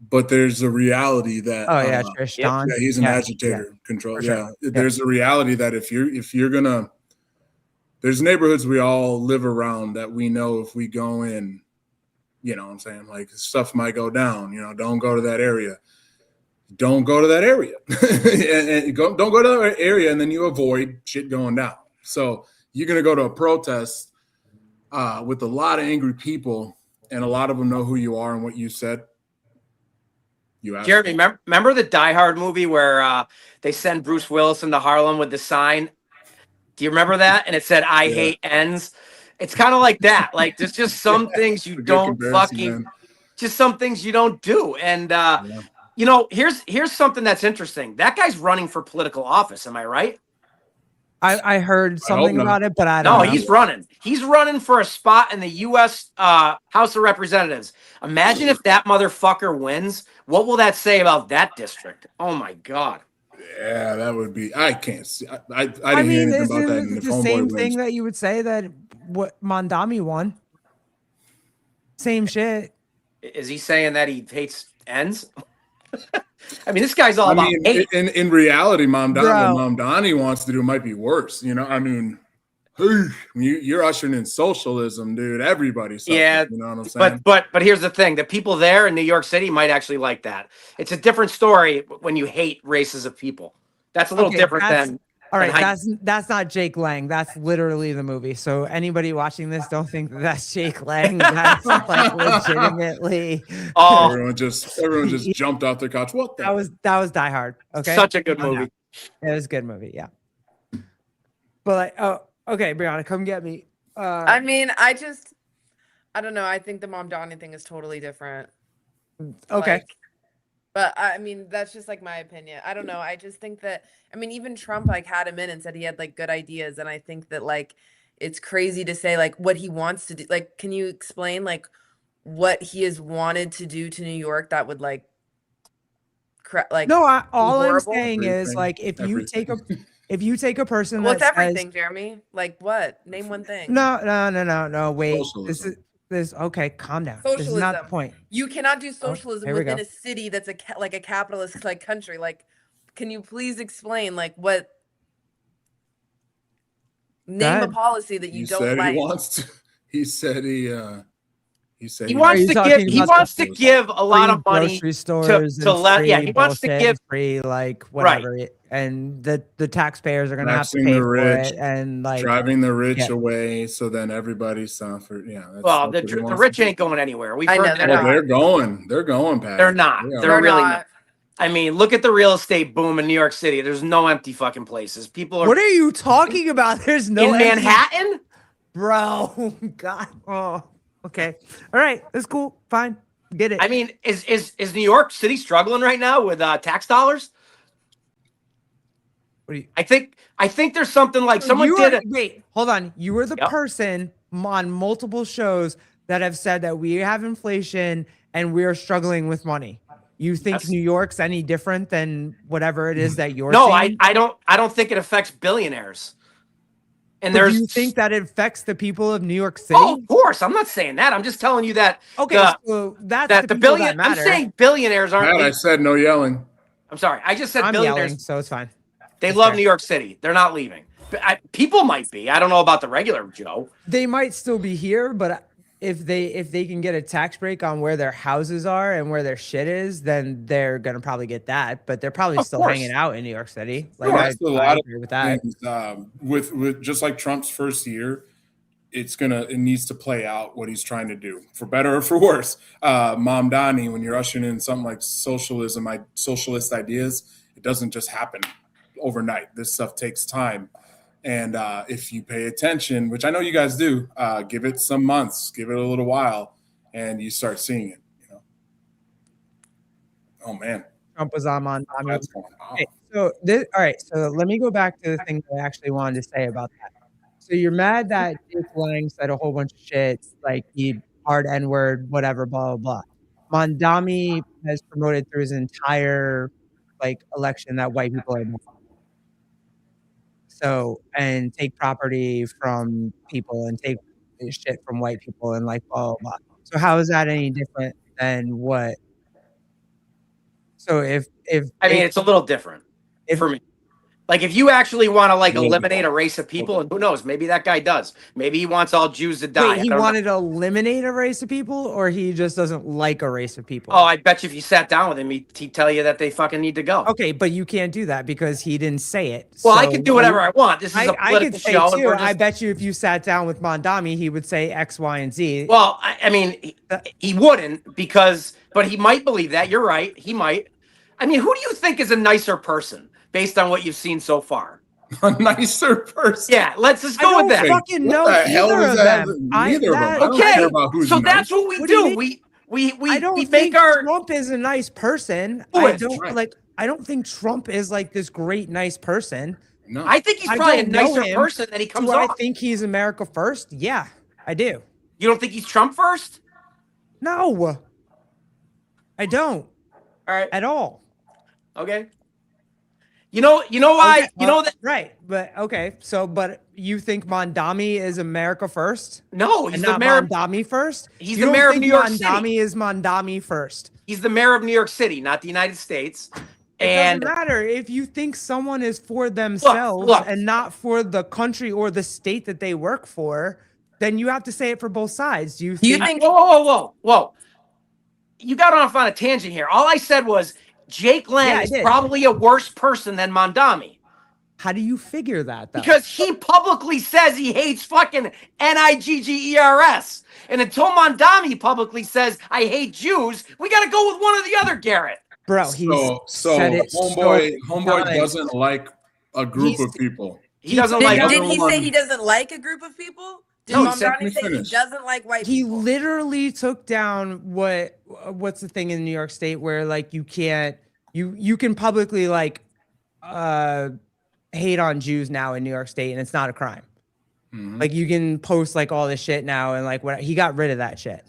S2: But there's a reality that
S1: Tristan.
S2: Yeah, he's an agitator. Control. Yeah. There's a reality that if you're gonna, there's neighborhoods we all live around that we know if we go in, you know what I'm saying? Like, stuff might go down, don't go to that area. Don't go to that area. Don't go to that area, and then you avoid shit going down. So you're going to go to a protest with a lot of angry people, and a lot of them know who you are and what you said.
S4: Jeremy, remember the Die Hard movie where they send Bruce Willis into Harlem with the sign? Do you remember that? And it said, I hate ends. It's kind of like that. Like, there's just some things you don't just some things you don't do. And, here's something that's interesting. That guy's running for political office. Am I right?
S1: I heard something about it, but I don't know.
S4: No, he's running. He's running for a spot in the U.S. House of Representatives. Imagine if that motherfucker wins. What will that say about that district? Oh, my God.
S2: Yeah, that would be. I can't see. I didn't hear anything about that.
S1: It's the same thing that you would say that what Mondami won. Same shit.
S4: Is he saying that he hates ends? I mean, this guy's all about hate.
S2: In reality, what Mamdani wants to do might be worse. I mean, you're ushering in socialism, dude. Everybody suffers, you know what I'm saying?
S4: But here's the thing: the people there in New York City might actually like that. It's a different story when you hate races of people. That's a little different than.
S1: All right, that's not Jake Lang. That's literally the movie. So anybody watching this, don't think that's Jake Lang. That's legitimately.
S2: Oh, everyone just jumped off their couch. What?
S1: That was Die Hard. Okay,
S4: such a good movie.
S1: It was a good movie. Yeah. But okay, Brianna, come get me.
S11: I mean, I don't know. I think the Mamdani thing is totally different.
S1: Okay.
S11: But I mean, that's just my opinion. I don't know. I just think that, even Trump had him in and said he had good ideas. And I think that it's crazy to say what he wants to do. Can you explain what he has wanted to do to New York that would
S1: no, all I'm saying is if you take if you take a person
S11: What's
S1: that
S11: everything,
S1: says,
S11: Jeremy? Like what? Name one thing.
S1: no, wait,
S2: Socialism.
S1: this okay, calm down. This is not the
S11: Socialism.
S1: point.
S11: You cannot do socialism
S1: here we
S11: within
S1: go.
S11: a city that's like a capitalist like country. Like, can you please explain like what? Name a
S1: ahead.
S11: policy that you
S2: He
S11: don't
S2: said
S11: like.
S2: he wants to. He said he
S4: He wants
S1: you
S4: to
S1: talking
S4: give. He
S1: about
S4: wants to give a lot
S1: free
S4: of money
S1: grocery stores
S4: to
S1: and
S4: let. Yeah,
S1: free
S4: he wants to
S1: bullshit
S4: give.
S1: and free like whatever, and the taxpayers are gonna have to
S2: taxing
S1: pay
S2: the
S1: for
S2: rich,
S1: it, and like
S2: driving the rich
S1: yeah.
S2: away, so then everybody suffer. Yeah,
S4: Well,
S2: that's what he
S4: the
S2: wants
S4: rich
S2: to do.
S4: ain't going anywhere. We've
S11: I
S4: heard
S11: know,
S4: that.
S11: they're
S2: Oh,
S11: not.
S2: they're going, Pat.
S4: They're not.
S2: Yeah.
S4: They're really not. I mean, look at the real estate boom in New York City. There's no empty fucking places. People are.
S1: What are you talking about? There's no
S4: in
S1: empty-
S4: Manhattan,
S1: bro. God. Oh, okay. All right. That's cool. Fine. Get it.
S4: I mean, is New York City struggling right now with tax dollars?
S1: What do you?
S4: I think there's something like someone
S1: You
S4: did.
S1: are- wait, hold on. You were the person on multiple shows that have said that we have inflation and we're struggling with money. You think New York's any different than whatever it is that you're
S4: No,
S1: seeing?
S4: I don't think it affects billionaires. And
S1: But
S4: there's.
S1: do you think that it affects the people of New York City?
S4: Oh, of course. I'm not saying that. I'm just telling you that.
S1: Okay, so that's the people that
S4: I'm
S1: matter.
S4: saying billionaires aren't.
S2: Pat, I said no yelling.
S4: I'm sorry. I just said
S1: I'm
S4: billionaires.
S1: yelling, so it's fine.
S4: They
S1: It's
S4: love
S1: fair.
S4: New York City. They're not leaving. People might be. I don't know about the regular Joe.
S1: They might still be here, but if they can get a tax break on where their houses are and where their shit is, then they're gonna probably get that. But they're probably
S4: Of
S1: still
S4: course.
S1: hanging out in New York City. Like
S2: There's a lot of
S1: agree with that.
S2: things, with just like Trump's first year, it needs to play out what he's trying to do, for better or for worse. Mamdani, when you're ushering in something like socialist ideas, it doesn't just happen overnight. This stuff takes time. And if you pay attention, which I know you guys do, give it some months, give it a little while, and you start seeing it. You know. Oh man,
S1: Trump was on Mondami.
S2: that's going on.
S1: Okay, so all right. So let me go back to the thing that I actually wanted to say about that. So you're mad that Jake Lang said a whole bunch of shit, like he hard N-word, whatever, blah blah blah. Mondami has promoted through his entire election that white people are more. So, and take property from people and take shit from white people and blah, blah, blah. So how is that any different than what? So if
S4: I mean, it's a little different for me. Like if you actually want to eliminate a race of people, and who knows, maybe that guy does. Maybe he wants all Jews to die.
S1: Wait, he wanted to eliminate a race of people, or he just doesn't like a race of people?
S4: Oh, I bet you if you sat down with him, he'd tell you that they fucking need to go.
S1: Okay, but you can't do that because he didn't say it.
S4: Well, I
S1: So
S4: can do whatever I want. This is a
S1: I
S4: political
S1: could say
S4: show.
S1: too. I bet you if you sat down with Mondami, he would say X, Y, and Z.
S4: Well, I mean, he wouldn't but he might believe that. You're right. He might. I mean, who do you think is a nicer person based on what you've seen so far?
S2: A nicer person.
S4: Yeah, let's just
S1: I
S4: go
S1: don't
S4: with that.
S1: fucking know
S2: What the hell
S1: either
S2: is
S1: of
S2: that?
S1: them.
S2: Neither of them. I don't
S4: Okay,
S2: care about who's
S4: so
S2: nice.
S4: that's what we
S1: What do you
S4: do.
S1: mean?
S4: We
S1: I don't
S4: make
S1: think
S4: our.
S1: Trump is a nice person.
S4: Who
S1: I
S4: is?
S1: don't
S2: Right.
S1: I don't think Trump is this great nice person.
S2: No.
S4: I think he's
S1: I
S4: probably a
S1: don't know
S4: nicer
S1: him.
S4: person than he comes
S1: Do I
S4: off.
S1: think he's America first? Yeah, I do.
S4: You don't think he's Trump first?
S1: No, I don't
S4: All right.
S1: at all.
S4: Okay. You know why?
S1: Okay,
S4: you know that?
S1: right? But okay, but you think Mondami is America first?
S4: No, he's
S1: And
S4: the
S1: not
S4: mayor.
S1: Mondami first.
S4: He's
S1: You
S4: the
S1: don't
S4: mayor of
S1: think
S4: New York
S1: Mondami
S4: City.
S1: is Mondami first.
S4: He's the mayor of New York City, not the United States.
S1: It
S4: And
S1: doesn't matter if you think someone is for themselves
S4: look.
S1: and not for the country or the state that they work for. Then you have to say it for both sides. Do you think?
S4: Whoa! You got off on a tangent here. All I said was Jake Lang
S1: Yeah, I
S4: is
S1: did.
S4: probably a worse person than Mondami.
S1: How do you figure that? Though?
S4: Because he publicly says he hates fucking NIGGERS. And until Mondami publicly says, I hate Jews, we got to go with one or the other, Garrett.
S1: Bro, he's
S2: so
S1: said it
S2: homeboy
S1: times.
S2: doesn't like a group of people.
S4: He doesn't like
S11: Did he
S2: one-
S11: say he doesn't like a group of people? Did
S4: No, he said-
S11: Mondani say he
S2: finish.
S11: doesn't like white
S1: He
S11: people?
S1: literally took down what's the thing in New York State where you can't you can publicly hate on Jews now in New York State and it's not a crime.
S2: Mhm.
S1: Like you can post all this shit now and what he got rid of that shit.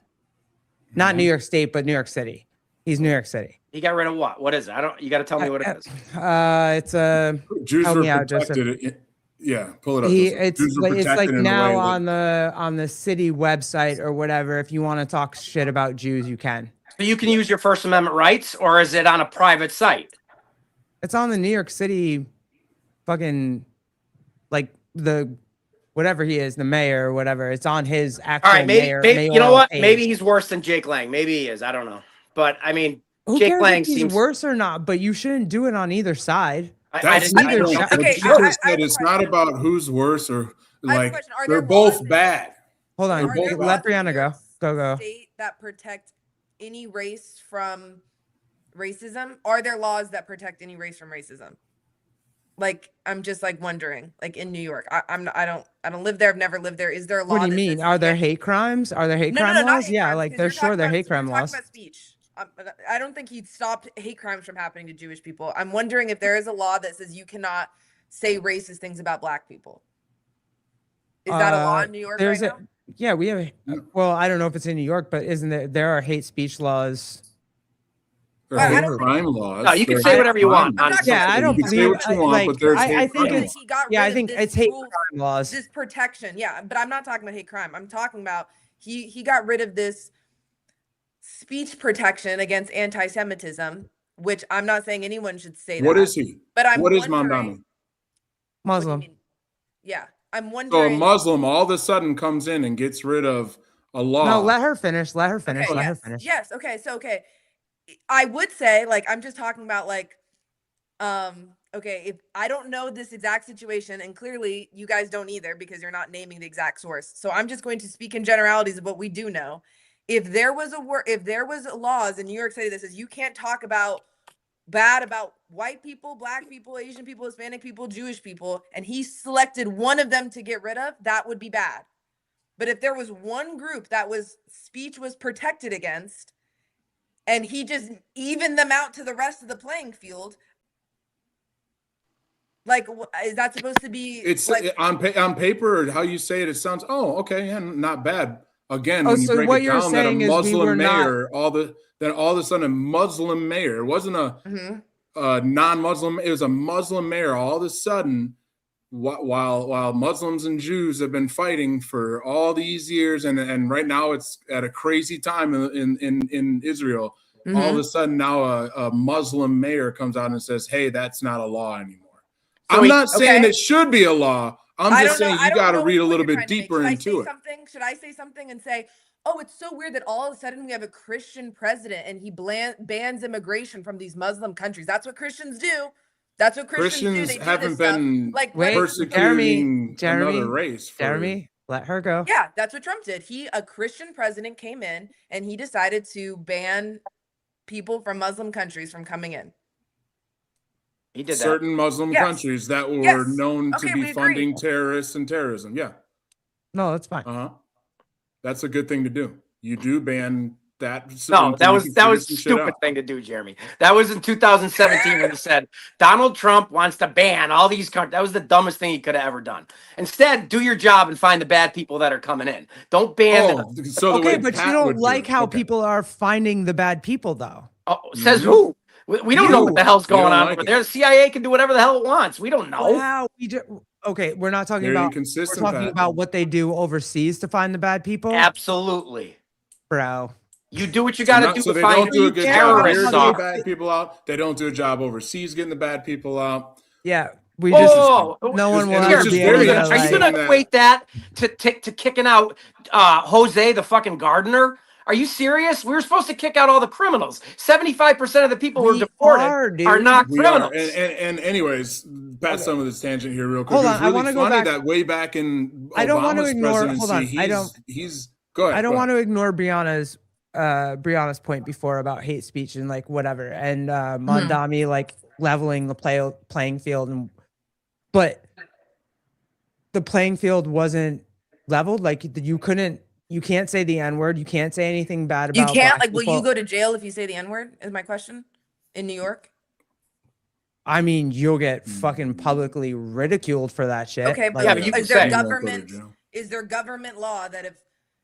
S1: Not New York State, but New York City. He's New York City.
S4: He got rid of what? What is it? You got to tell me what it is.
S1: It's a
S2: Jews
S1: help
S2: were
S1: me out, Joseph.
S2: protected. Yeah, pull it up.
S1: It's like
S2: in a
S1: now
S2: way
S1: on the city website or whatever. If you want to talk shit about Jews, you can.
S4: So you can use your First Amendment rights, or is it on a private site?
S1: It's on the New York City, fucking, like the whatever he is, the mayor or whatever. It's on his actual
S4: All right, maybe you know
S1: mayoral
S4: what?
S1: page.
S4: Maybe he's worse than Jake Lang. Maybe he is. I don't know. But I mean,
S1: Who
S4: Jake
S1: cares
S4: Lang
S1: if he's
S4: seems
S1: worse or not? But you shouldn't do it on either side.
S2: That's
S4: I
S2: the
S4: didn't
S2: point.
S4: know.
S2: What
S11: Okay,
S2: you just
S11: I have
S2: said,
S11: a
S2: it's not about who's worse or
S11: I have a
S2: like
S11: question. Are
S2: they're
S11: there
S2: both
S11: laws
S2: bad.
S1: Hold on,
S11: Are there
S2: both
S1: let
S11: laws in
S1: Brianna
S11: New
S1: go.
S11: York
S1: Go.
S11: State that protect any race from racism? Are there laws that protect any race from racism? Like, I'm just like wondering. Like in New York, I don't live there. I've never lived there. Is there a law?
S1: What do you
S11: that
S1: mean?
S11: says
S1: Are there
S11: can't-
S1: hate crimes? Are there hate
S11: No,
S1: crime
S11: not
S1: laws?
S11: hate
S1: Yeah,
S11: crimes,
S1: like
S11: 'cause
S1: there's
S11: you're talking
S1: there
S11: about-
S1: hate crime
S11: you're talking
S1: laws.
S11: about speech. I don't think he stopped hate crimes from happening to Jewish people. I'm wondering if there is a law that says you cannot say racist things about Black people. Is that a law in New York right now?
S1: Yeah, we have. Well, I don't know if it's in New York, but isn't there are hate speech laws?
S2: There
S11: I
S2: are
S11: don't
S2: hate crime laws.
S4: No, you can
S2: There are
S4: say
S2: hate
S4: whatever you want.
S2: crime laws.
S1: Yeah, I don't
S2: You can say
S1: believe.
S2: what you want, but there's
S1: I
S2: hate
S1: think
S2: crime
S1: it's.
S11: He got
S1: Yeah,
S11: rid
S1: I
S11: of
S1: think
S11: this
S1: it's hate
S11: rule-
S1: crime laws.
S11: This protection, yeah, but I'm not talking about hate crime. I'm talking about he got rid of this speech protection against anti-Semitism, which I'm not saying anyone should say
S2: What
S11: that.
S2: is he?
S11: But I'm
S2: What is
S11: wondering-
S2: Mamdani?
S11: What do you
S1: Muslim.
S11: mean? Yeah, I'm
S2: So a
S11: wondering.
S2: Muslim all of a sudden comes in and gets rid of a law.
S1: No, let her finish. Let her finish.
S11: Okay,
S1: Let her
S11: yes,
S1: finish.
S11: yes. Okay. So, okay. I would say, like, I'm just talking about, like, okay, if I don't know this exact situation, and clearly you guys don't either because you're not naming the exact source. So I'm just going to speak in generalities of what we do know. If there was laws in New York City that says you can't talk bad about white people, Black people, Asian people, Hispanic people, Jewish people, and he selected one of them to get rid of, that would be bad. But if there was one group that speech was protected against, and he just evened them out to the rest of the playing field, like, is that supposed to be?
S2: It's
S11: like,
S2: on paper, or how you say it. It sounds okay, yeah, not bad. Again,
S1: Oh,
S2: when you
S1: so
S2: break
S1: what
S2: it
S1: you're
S2: down, that a
S1: saying is we
S2: Muslim
S1: were not-
S2: mayor, all of a sudden a Muslim mayor. It wasn't
S11: Mhm.
S2: a non-Muslim. It was a Muslim mayor. All of a sudden, while Muslims and Jews have been fighting for all these years, and right now it's at a crazy time in Israel. All of a sudden now a Muslim mayor comes out and says, "Hey, that's not a law anymore."
S4: So
S2: I'm not saying it should be a law. I'm just saying you got to read a little bit deeper into it.
S11: Should I say something and say, oh, it's so weird that all of a sudden we have a Christian president and he bans immigration from these Muslim countries? That's what Christians do. That's what Christians do. They do
S2: haven't
S11: this stuff.
S2: been
S11: Like,
S2: persecuting another race.
S1: Jeremy, let her go.
S11: Yeah, that's what Trump did. A Christian president came in and he decided to ban people from Muslim countries from coming in.
S4: He did
S2: certain Muslim
S11: Yes.
S2: countries that were
S11: Yes.
S2: known
S11: Okay,
S2: to
S11: we
S2: be
S11: agree.
S2: funding terrorists and terrorism. Yeah.
S1: No, that's fine.
S2: That's a good thing to do. You do ban that.
S4: No, that was a stupid thing to do, Jeremy. That was in 2017 when he said Donald Trump wants to ban all these countries. That was the dumbest thing he could have ever done. Instead, do your job and find the bad people that are coming in. Don't ban them.
S1: Okay, but you don't like how people are finding the bad people, though.
S4: Oh, says who? We don't know what the hell's going on over there. The CIA can do whatever the hell it wants. We don't know.
S1: Wow, okay, we're not talking
S2: Very
S1: about.
S2: inconsistent,
S1: We're talking
S2: Pat.
S1: about what they do overseas to find the bad people.
S4: Absolutely,
S1: bro.
S4: You do what you got to do
S2: So
S4: to
S2: they
S4: find
S2: don't do a good job here
S4: terrorists.
S2: getting the bad people out. They don't do a job overseas getting the bad people out.
S1: Yeah, we just
S4: Whoa,
S1: no one will
S2: and
S1: ever
S2: which is
S1: be able
S2: very
S1: to.
S4: Are you
S1: Like,
S4: going to equate that to kicking out Jose the fucking gardener? Are you serious? We were supposed to kick out all the criminals. 75% of the people who were deported are not
S2: We
S4: criminals.
S2: are. And anyways, past some of this tangent here real quick.
S1: Hold
S2: It
S1: on,
S2: was
S1: I
S2: really
S1: wanna go
S2: funny
S1: back-
S2: that way back in
S1: I don't want to
S2: Obama's
S1: ignore.
S2: presidency,
S1: Hold on, I don't.
S2: He's go ahead.
S1: I don't
S2: go
S1: want
S2: ahead.
S1: to ignore Brianna's point before about hate speech and like whatever, and Mondami like leveling the playing field, but the playing field wasn't leveled. Like you can't say the N-word. You can't say anything bad about.
S11: You can't,
S1: Black
S11: like, will
S1: people.
S11: you go to jail if you say the N-word? Is my question. In New York?
S1: I mean, you'll get fucking publicly ridiculed for that shit.
S11: Okay, but
S4: Yeah, but you can
S11: is there
S4: say-
S11: government law that if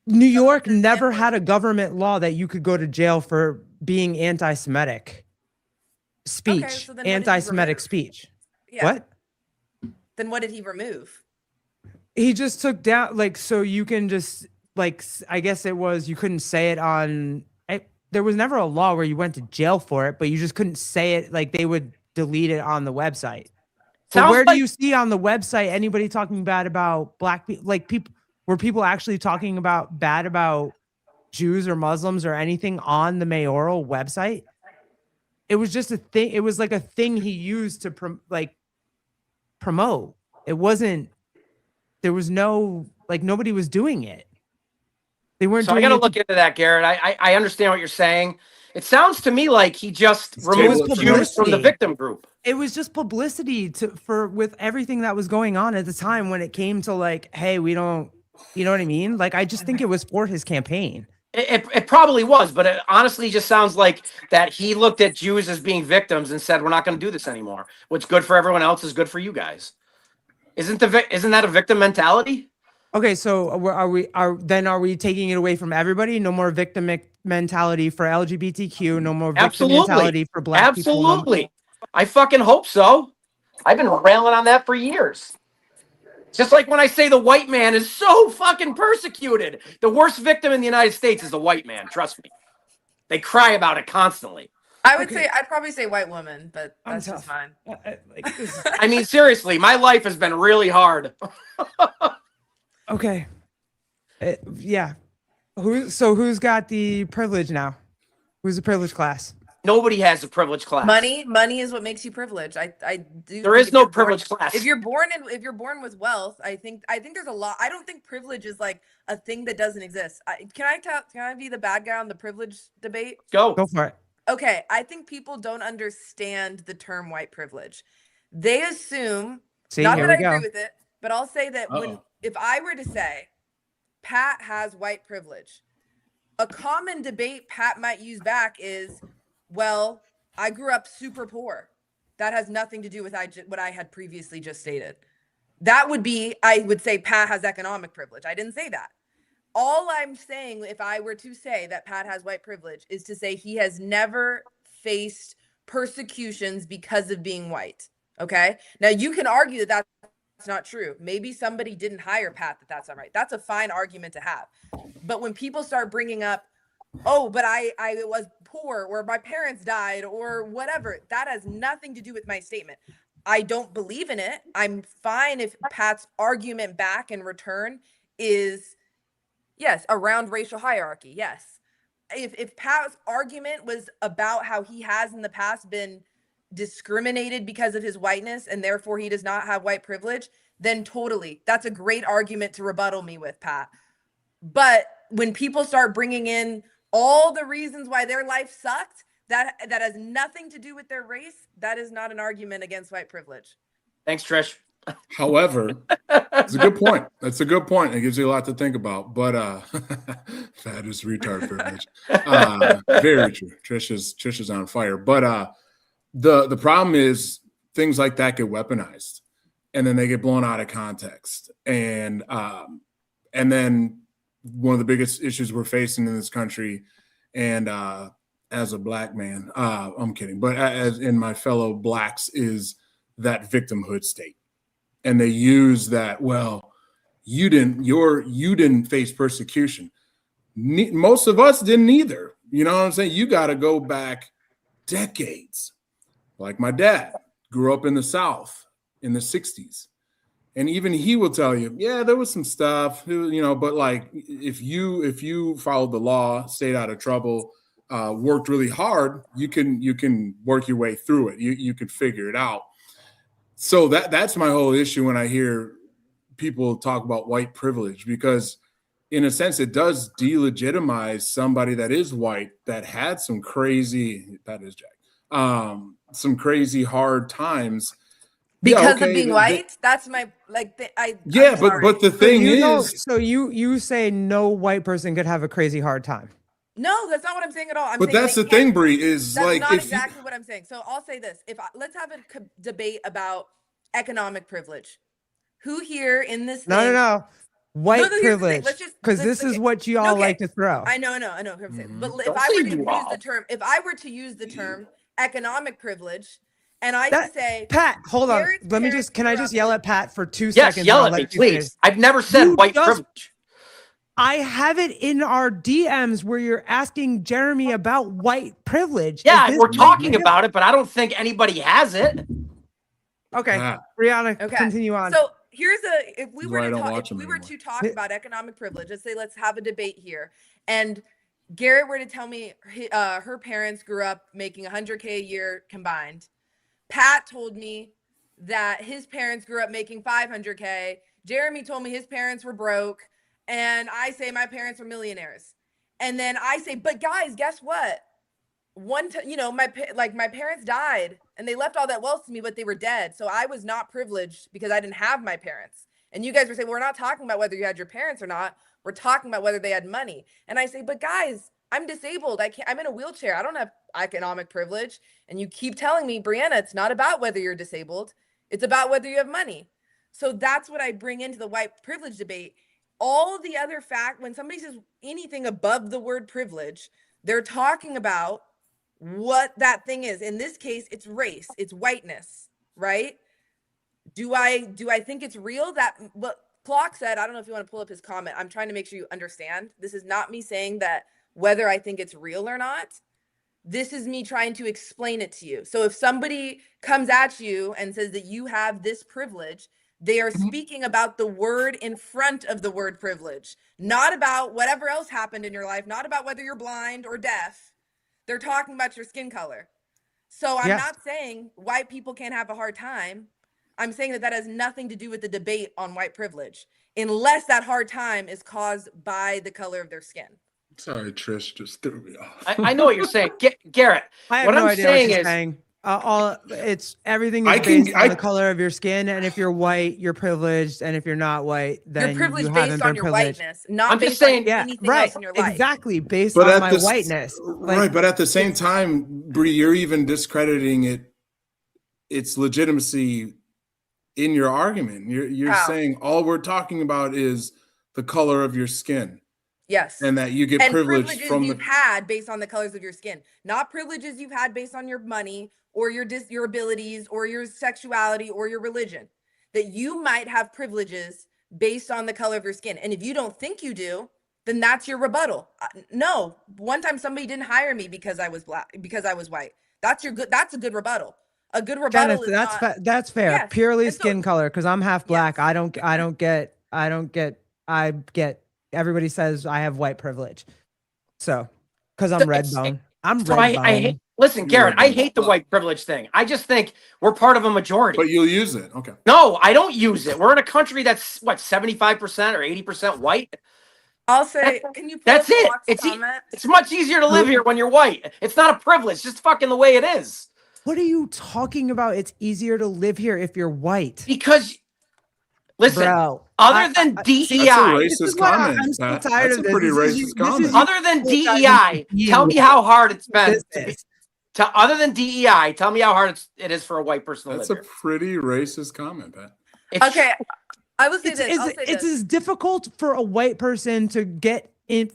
S1: New York never had a government law that you could go to jail for being anti-Semitic. speech,
S11: so then what did he
S1: anti-Semitic
S11: remove?
S1: speech.
S11: Yeah.
S1: What?
S11: Then what did he remove?
S1: He just took down, like, so you can just, like, I guess it was, you couldn't say it on, there was never a law where you went to jail for it, but you just couldn't say it, like, they would delete it on the website. So
S4: Sounds
S1: where
S4: like-
S1: do you see on the website anybody talking bad about black people? Like, were people actually talking bad about Jews or Muslims or anything on the mayoral website? It was just a thing. It was like a thing he used to promote. It wasn't, there was no, like, nobody was doing it. They weren't
S4: So I
S1: doing
S4: got to
S1: it.
S4: look into that, Garrett. I understand what you're saying. It sounds to me like he just
S2: It's
S4: removed
S2: table
S4: Jews from the
S1: publicity.
S4: victim group.
S1: It was just publicity with everything that was going on at the time when it came to, like, hey, we don't, you know what I mean? Like, I just think it was for his campaign.
S4: It probably was, but it honestly just sounds like that he looked at Jews as being victims and said, we're not going to do this anymore. What's good for everyone else is good for you guys. Isn't that a victim mentality?
S1: Okay, so are we taking it away from everybody? No more victim mentality for LGBTQ. No more victim mentality for black people.
S4: Absolutely. I fucking hope so. I've been railing on that for years. Just like when I say the white man is so fucking persecuted. The worst victim in the United States is the white man. Trust me. They cry about it constantly.
S11: I'd probably say white woman, but
S1: I'm
S11: that's just
S1: tough.
S11: fine.
S4: I mean, seriously, my life has been really hard.
S1: Okay. Yeah. Who's got the privilege now? Who's the privileged class?
S4: Nobody has a privileged class.
S11: Money is what makes you privileged. I do.
S4: There is no privileged class.
S11: If you're born with wealth, I think there's a lot. I don't think privilege is like a thing that doesn't exist. Can I be the bad guy on the privilege debate?
S1: Go for it.
S11: Okay, I think people don't understand the term white privilege. They assume, not that I agree with it, but I'll say that if I were to say Pat has white privilege, a common debate Pat might use back is, well, I grew up super poor. That has nothing to do with what I had previously just stated. That would be, I would say Pat has economic privilege. I didn't say that. All I'm saying, if I were to say that Pat has white privilege, is to say he has never faced persecutions because of being white. Okay? Now, you can argue that that's not true. Maybe somebody didn't hire Pat, that's not right. That's a fine argument to have. But when people start bringing up, oh, but I was poor, or my parents died, or whatever, that has nothing to do with my statement. I don't believe in it. I'm fine if Pat's argument back in return is, yes, around racial hierarchy. Yes. If Pat's argument was about how he has in the past been discriminated because of his whiteness and therefore he does not have white privilege, then totally, that's a great argument to rebuttal me with, Pat. But when people start bringing in all the reasons why their life sucked, that has nothing to do with their race, that is not an argument against white privilege.
S4: Thanks, Trish.
S2: However, it's a good point. That's a good point. It gives you a lot to think about. But that is retard privilege. Very true. Trish is on fire. But the problem is things like that get weaponized, and then they get blown out of context. And then one of the biggest issues we're facing in this country, and as a black man, I'm kidding, but as in my fellow blacks, is that victimhood state. And they use that, well, you didn't face persecution. Most of us didn't either. You know what I'm saying? You got to go back decades. Like my dad grew up in the South in the 60s. And even he will tell you, yeah, there was some stuff, you know, but like if you followed the law, stayed out of trouble, worked really hard, you can work your way through it. You can figure it out. So that's my whole issue when I hear people talk about white privilege, because in a sense it does delegitimize somebody that is white, that had some crazy, that is Jack, some crazy hard times.
S11: Because of being white, that's my
S2: but the thing is,
S1: so you say no white person could have a crazy hard time.
S11: No, that's not what I'm saying at all.
S2: But that's the thing, Bree, is
S11: that's
S2: like
S11: not exactly what I'm saying. So I'll say this: let's have a debate about economic privilege. Who here in this thing?
S1: No. White privilege, because this is
S11: okay.
S1: what you all like to throw.
S11: I know. But if I were to use the term economic privilege, and I say,
S1: Pat, hold on.
S11: Garrett's
S1: Can I just yell at Pat for 2
S4: Yes,
S1: seconds?
S4: yell at me, please. I've never said white privilege.
S1: I have it in our DMs where you're asking Jeremy about white privilege.
S4: Yeah, we're talking about it, but I don't think anybody has it.
S1: Okay, Brianna, continue on.
S11: So here's if we were to talk about economic privilege, let's have a debate here, and Garrett were to tell me her parents grew up making $100K a year combined. Pat told me that his parents grew up making $500K. Jeremy told me his parents were broke. And I say my parents were millionaires. And then I say, but guys, guess what? My parents died and they left all that wealth to me, but they were dead. So I was not privileged because I didn't have my parents. And you guys were saying, well, we're not talking about whether you had your parents or not. We're talking about whether they had money. And I say, but guys, I'm disabled. I'm in a wheelchair. I don't have economic privilege. And you keep telling me, Brianna, it's not about whether you're disabled. It's about whether you have money. So that's what I bring into the white privilege debate. All the other when somebody says anything above the word privilege, they're talking about what that thing is. In this case, it's race, it's whiteness, right? Do I think it's real? That what Clock said, I don't know if you want to pull up his comment. I'm trying to make sure you understand. This is not me saying that whether I think it's real or not. This is me trying to explain it to you. So if somebody comes at you and says that you have this privilege, they are speaking about the word in front of the word privilege, not about whatever else happened in your life, not about whether you're blind or deaf. They're talking about your skin color. So I'm not saying white people can't have a hard time. I'm saying that has nothing to do with the debate on white privilege, unless that hard time is caused by the color of their skin.
S2: Sorry, Trish, just threw me off.
S4: I know what you're saying. Garrett,
S1: I have no idea what you're saying. It's everything is based on the color of your skin, and if you're white, you're privileged, and if you're not white, then
S11: you're privileged
S1: you haven't
S11: based
S1: been
S11: on your
S1: privileged.
S11: whiteness, not based on anything else in your life.
S1: Exactly, based on my whiteness.
S2: Right, but at the same time, Bree, you're even discrediting its legitimacy in your argument. You're saying all we're talking about is the color of your skin.
S11: Yes.
S2: And that you get privilege from
S11: you've had based on the colors of your skin, not privileges you've had based on your money or your abilities or your sexuality or your religion. That you might have privileges based on the color of your skin. And if you don't think you do, then that's your rebuttal. No, one time somebody didn't hire me because I was black, because I was white. That's a good rebuttal. A good rebuttal
S1: Kenneth, that's fair. Yes. Purely skin color, because I'm half black. Yes. I get everybody says I have white privilege. So because I'm red bone. I'm red bone.
S4: Listen, Garrett, I hate the white privilege thing. I just think we're part of a majority.
S2: But you'll use it. Okay.
S4: No, I don't use it. We're in a country that's 75% or 80% white.
S11: I'll say, can you?
S4: That's it. It's much easier to live here when you're white. It's not a privilege. Just fucking the way it is.
S1: What are you talking about? It's easier to live here if you're white.
S4: Because, listen, other than DEI,
S2: that's a racist comment.
S1: I'm so tired of this.
S2: Pretty racist comment.
S4: Other than DEI, tell me how hard it's been. Other than DEI, tell me how hard it is for a white person to live here.
S2: That's a pretty racist comment, Pat.
S11: Okay, I will say this.
S1: It's as difficult for a white person to get in,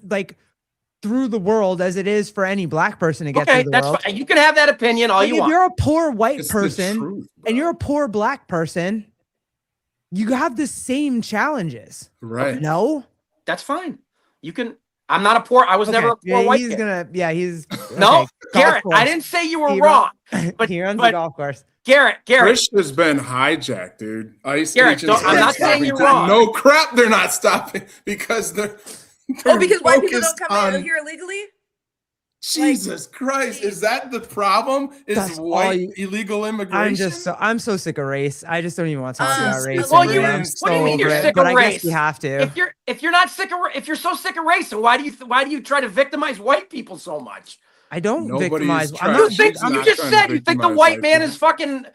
S1: through the world as it is for any black person to get through the world.
S4: Fine. You can have that opinion all you want.
S1: If you're a poor white person and you're a poor black person, you have the same challenges.
S2: Right.
S1: No?
S4: That's fine. You can. I'm not a poor. I was never a poor white kid.
S1: He's.
S4: No, Garrett, I didn't say you were wrong. But
S1: he runs the golf course.
S4: Garrett.
S2: Trish has been hijacked, dude.
S4: Garrett, I'm not saying you're wrong.
S2: No crap, they're not stopping because they're
S11: because white people don't come in here illegally?
S2: Jesus Christ, is that the problem? Is white illegal immigration?
S1: I'm so sick of race. I just don't even want to talk about race.
S4: Well, what do you mean you're sick of race?
S1: I guess you have to.
S4: If you're not sick of, if you're so sick of race, then why do you try to victimize white people so much?
S1: I don't victimize.
S4: You just said you think the white man is fucking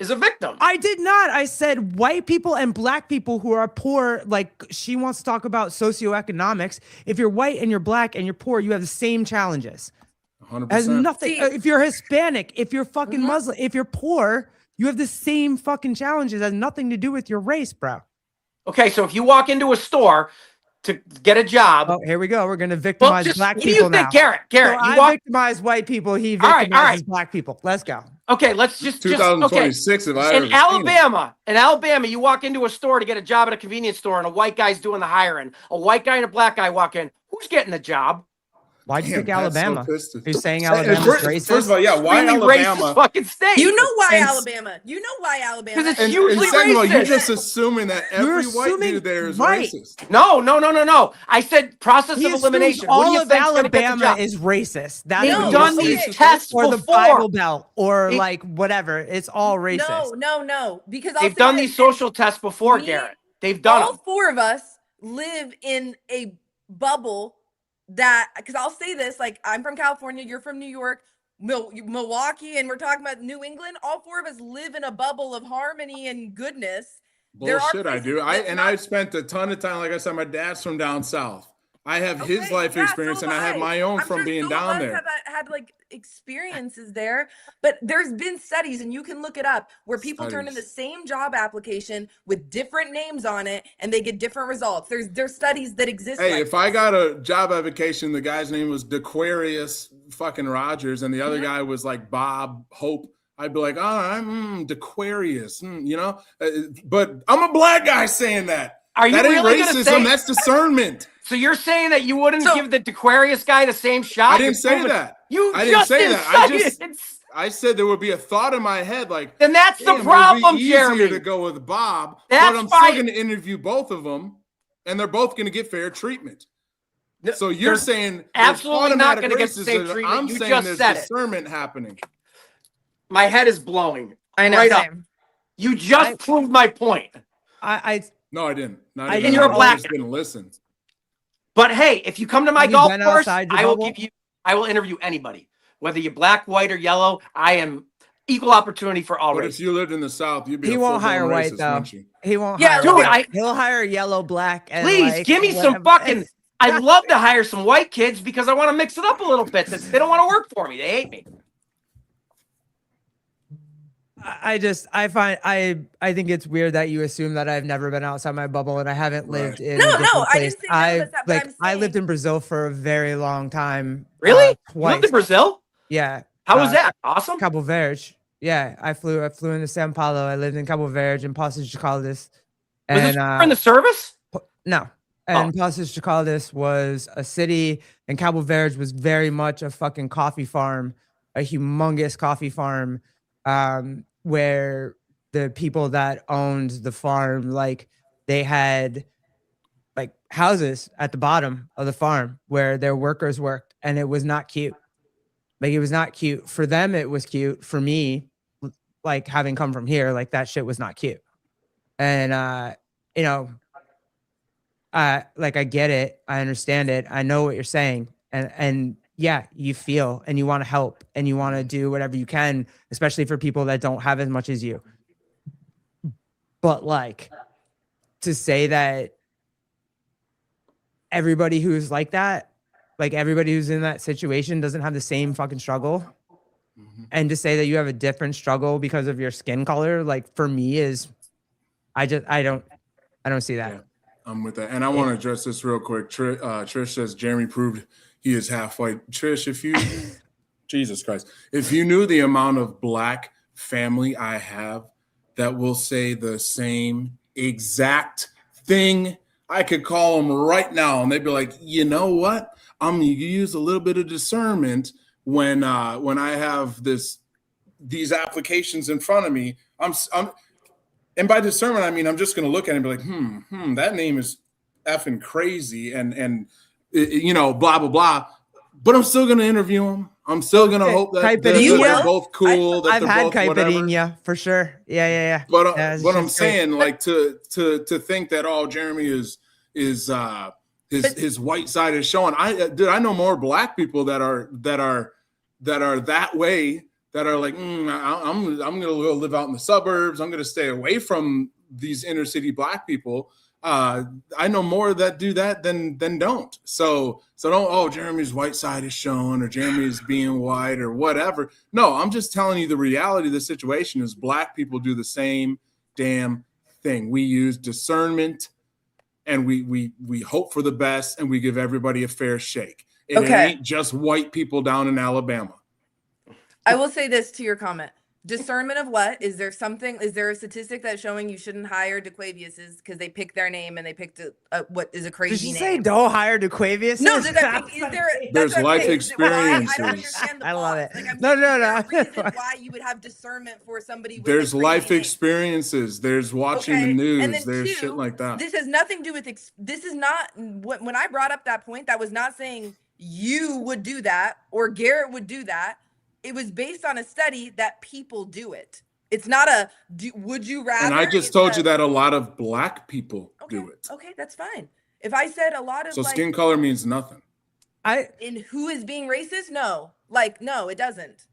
S4: is a victim.
S1: I did not. I said white people and black people who are poor, she wants to talk about socioeconomics. If you're white and you're black and you're poor, you have the same challenges.
S2: 100%.
S1: As nothing. If you're Hispanic, if you're fucking Muslim, if you're poor, you have the same fucking challenges. It has nothing to do with your race, bro.
S4: Okay, so if you walk into a store, to get a job.
S1: Oh, here we go. We're gonna victimize black
S4: what do
S1: people
S4: you think,
S1: now.
S4: Garrett,
S1: so
S4: you
S1: I victimize white people. He victimizes black people. Let's go.
S4: Okay, let's just
S2: 2026.
S4: Okay.
S2: If I ever
S4: in Alabama, you walk into a store to get a job at a convenience store, and a white guy's doing the hiring. A white guy and a black guy walk in. Who's getting the job?
S1: Why'd you pick Alabama?
S2: So
S1: You're saying Alabama's racist?
S2: First of all, yeah, why
S4: Extremely
S2: Alabama?
S4: Racist fucking state.
S11: You know why Alabama? You know why Alabama?
S4: Because it's
S2: And
S4: usually
S2: second of all, you're
S4: racist.
S2: just assuming that every white dude there is racist.
S4: No. I said process
S1: He
S4: of
S1: assumes
S4: elimination. What do
S1: all
S4: you
S1: of
S4: think's gonna get the
S1: Alabama
S4: job?
S1: is racist. That's
S4: They've
S1: what he
S4: done
S1: assumes.
S4: these tests
S1: or the
S4: before.
S1: Bible Belt or
S4: They-
S1: like whatever. It's all racist.
S11: No. Because
S4: They've done these social tests before, Garrett. They've done
S11: all
S4: them.
S11: 4 of us live in a bubble that, because I'll say this, like, I'm from California, you're from New York, Milwaukee, and we're talking about New England. All 4 of us live in a bubble of harmony and goodness.
S2: Bullshit, I do. I spent a ton of time. Like I said, my dad's from down south. I have his life experience, and I have my own from being down there.
S11: Have had like experiences there, but there's been studies, and you can look it up, where people turn in the same job application with different names on it, and they get different results. There's studies that exist.
S2: Hey,
S11: like
S2: if I got a job application, the guy's name was DeQuarius fucking Rogers, and the other guy was like Bob Hope, I'd be like, oh, I'm DeQuarius, you know. But I'm a black guy saying that.
S4: Are you
S2: that ain't
S4: really
S2: racism?
S4: gonna say
S2: That's discernment.
S4: So you're saying that you wouldn't give the Aquarius guy the same shot?
S2: I didn't say that. I didn't say that. I said there would be a thought in my head like,
S4: then that's the problem,
S2: it would be easier
S4: Jeremy.
S2: to go with Bob,
S4: That's
S2: but I'm
S4: fine.
S2: still going to interview both of them, and they're both going to get fair treatment. So you're saying
S4: absolutely not going to get the same
S2: racism.
S4: treatment.
S2: I'm
S4: You
S2: saying
S4: just
S2: there's
S4: said it.
S2: discernment happening.
S4: My head is blowing.
S11: I know.
S4: Right up. You just proved my point.
S2: No, I didn't.
S4: And you're a black
S2: just didn't listen.
S4: But hey, if you come to my
S1: Have you
S4: golf
S1: been
S4: course,
S1: outside your
S4: I will
S1: bubble?
S4: I will interview anybody, whether you're black, white, or yellow. I am equal opportunity for all
S2: But
S4: races.
S2: if you lived in the South, you'd be
S1: He
S2: a
S1: won't hire
S2: full-blown
S1: white
S2: racist,
S1: though.
S2: wouldn't you?
S1: He won't.
S4: Yeah,
S1: hire
S4: dude,
S1: white. He'll hire yellow, black, and
S4: Please
S1: like,
S4: give me some
S1: whatever.
S4: fucking. I'd love to hire some white kids because I want to mix it up a little bit. They don't want to work for me. They hate me.
S1: I think it's weird that you assume that I've never been outside my bubble and I haven't lived in.
S11: No,
S1: a different
S11: I
S1: place.
S11: didn't say that was that, but I'm
S1: I lived in Brazil for a very long time.
S4: Really? You
S1: Twice.
S4: lived in Brazil?
S1: Yeah.
S4: How was that? Awesome.
S1: Cabo Verde. Yeah, I flew into Sao Paulo. I lived in Cabo Verde and Poços de Caldas.
S4: Was
S1: And
S4: this in the service?
S1: no. And Poços de Caldas was a city, and Cabo Verde was very much a fucking coffee farm, a humongous coffee farm, where the people that owned the farm, like, they had like houses at the bottom of the farm where their workers worked, and it was not cute. Like, it was not cute. For them, it was cute. For me, like, having come from here, like, that shit was not cute. And you know, like, I get it, I understand it, I know what you're saying, and yeah, you feel and you want to help and you want to do whatever you can, especially for people that don't have as much as you. But like, to say that everybody who's like that, like everybody who's in that situation doesn't have the same fucking struggle, and to say that you have a different struggle because of your skin color, like, for me is, I don't see that.
S2: Yeah, I'm with that. And I want to address this real quick. Trish says Jeremy proved he is half white. Trish, if you, Jesus Christ, if you knew the amount of black family I have that will say the same exact thing, I could call them right now and they'd be like, you know what? I'm going to use a little bit of discernment when I have these applications in front of me. And by discernment, I mean, I'm just going to look at it and be like, that name is effing crazy. And you know, blah, blah, blah. But I'm still going to interview them. I'm still going to hope that they're both cool.
S1: I've had caipirinha for sure. Yeah.
S2: But what I'm saying, like, to think that, oh, Jeremy is his white side is showing. I know more black people that are that way, that are like, I'm going to go live out in the suburbs. I'm going to stay away from these inner city black people. I know more that do that than don't. So don't, oh, Jeremy's white side is shown, or Jeremy's being white, or whatever. No, I'm just telling you the reality of the situation is black people do the same damn thing. We use discernment and we hope for the best, and we give everybody a fair shake. It
S11: Okay.
S2: ain't just white people down in Alabama.
S11: I will say this to your comment. Discernment of what? Is there a statistic that's showing you shouldn't hire DeQuavius's because they picked their name and they picked what is a crazy
S1: Did you
S11: name?
S1: say don't hire DeQuavius?
S11: No,
S1: There's
S2: There's life
S11: I don't
S2: experiences.
S11: understand the
S1: I love
S11: pause.
S1: it.
S11: Like, I'm
S1: No,
S11: saying,
S1: no,
S11: is there
S1: no.
S11: a reason why you would have discernment for somebody with
S2: There's
S11: a crazy
S2: life
S11: name?
S2: experiences. There's watching
S11: Okay,
S2: the
S11: and
S2: news.
S11: then
S2: There's
S11: two,
S2: shit like that.
S11: This has nothing to do with this is not when I brought up that point, that was not saying you would do that or Garrett would do that. It was based on a study that people do it. It's not would you rather.
S2: And I just told you that a lot of black people do it.
S11: Okay, that's fine. If I said a lot of
S2: So skin color means nothing.
S11: in who is being racist? No, no, it doesn't.